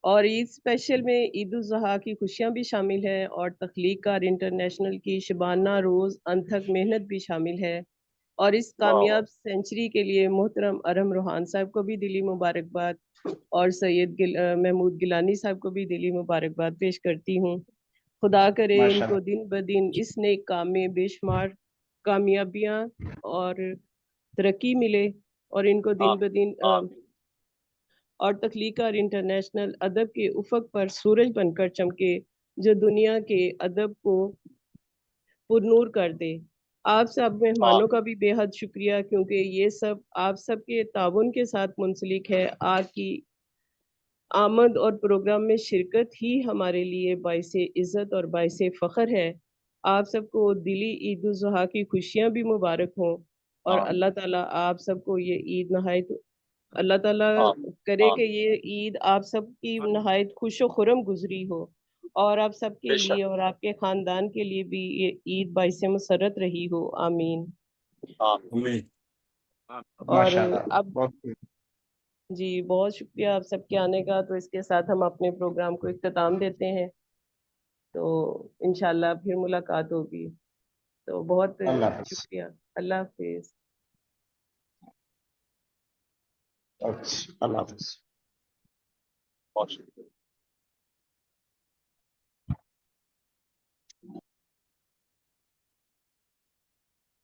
H: और ईद स्पेशल में ईद उल ज़ुहा की खुशियां भी शामिल हैं और तख्लीक कार इंटरनेशनल की शबाना रोज़ अनथक मेहनत भी शामिल है। और इस कामयाब सेंचुरी के लिए मोहतरम अरहम रोहान साहब को भी दिली मुबारकबाद और सैयद महमूद गिलानी साहब को भी दिली मुबारकबाद पेश करती हूँ। खुदा करे इनको दिन ब दिन इस नेक काम में बेशुमार कामयाबियाँ और तरक्की मिले और इनको दिन ब दिन और तख्लीक कार इंटरनेशनल अदब के उफक पर सूरज बनकर चमके जो दुनिया के अदब को पुरनूर कर दे। आप सब मेहमानों का भी बेहद शुक्रिया क्योंकि ये सब आप सबके ताउन के साथ मुंसलिक है। आपकी आमद और प्रोग्राम में शिरकत ही हमारे लिए बाइसे इज़्ज़त और बाइसे फ़ख्र है। आप सबको दिली ईद उल ज़ुहा की खुशियाँ भी मुबारक हों और अल्लाह ताला आप सबको ये ईद नहायत अल्लाह ताला करे कि ये ईद आप सबकी नहायत खुश व खुरम गुजरी हो और आप सबके लिए और आपके ख़ानदान के लिए भी ये ईद बाइसे मसरत रही हो। आमीन। और अब जी बहुत शुक्रिया आप सबके आने का। तो इसके साथ हम अपने प्रोग्राम को इख्तिताम देते हैं। तो इंशाल्लाह फिर मुलाकात होगी। तो बहुत शुक्रिया। अल्लाह हाफिज।
R: अल्लाह हाफिज। बहुत शुक्रिया।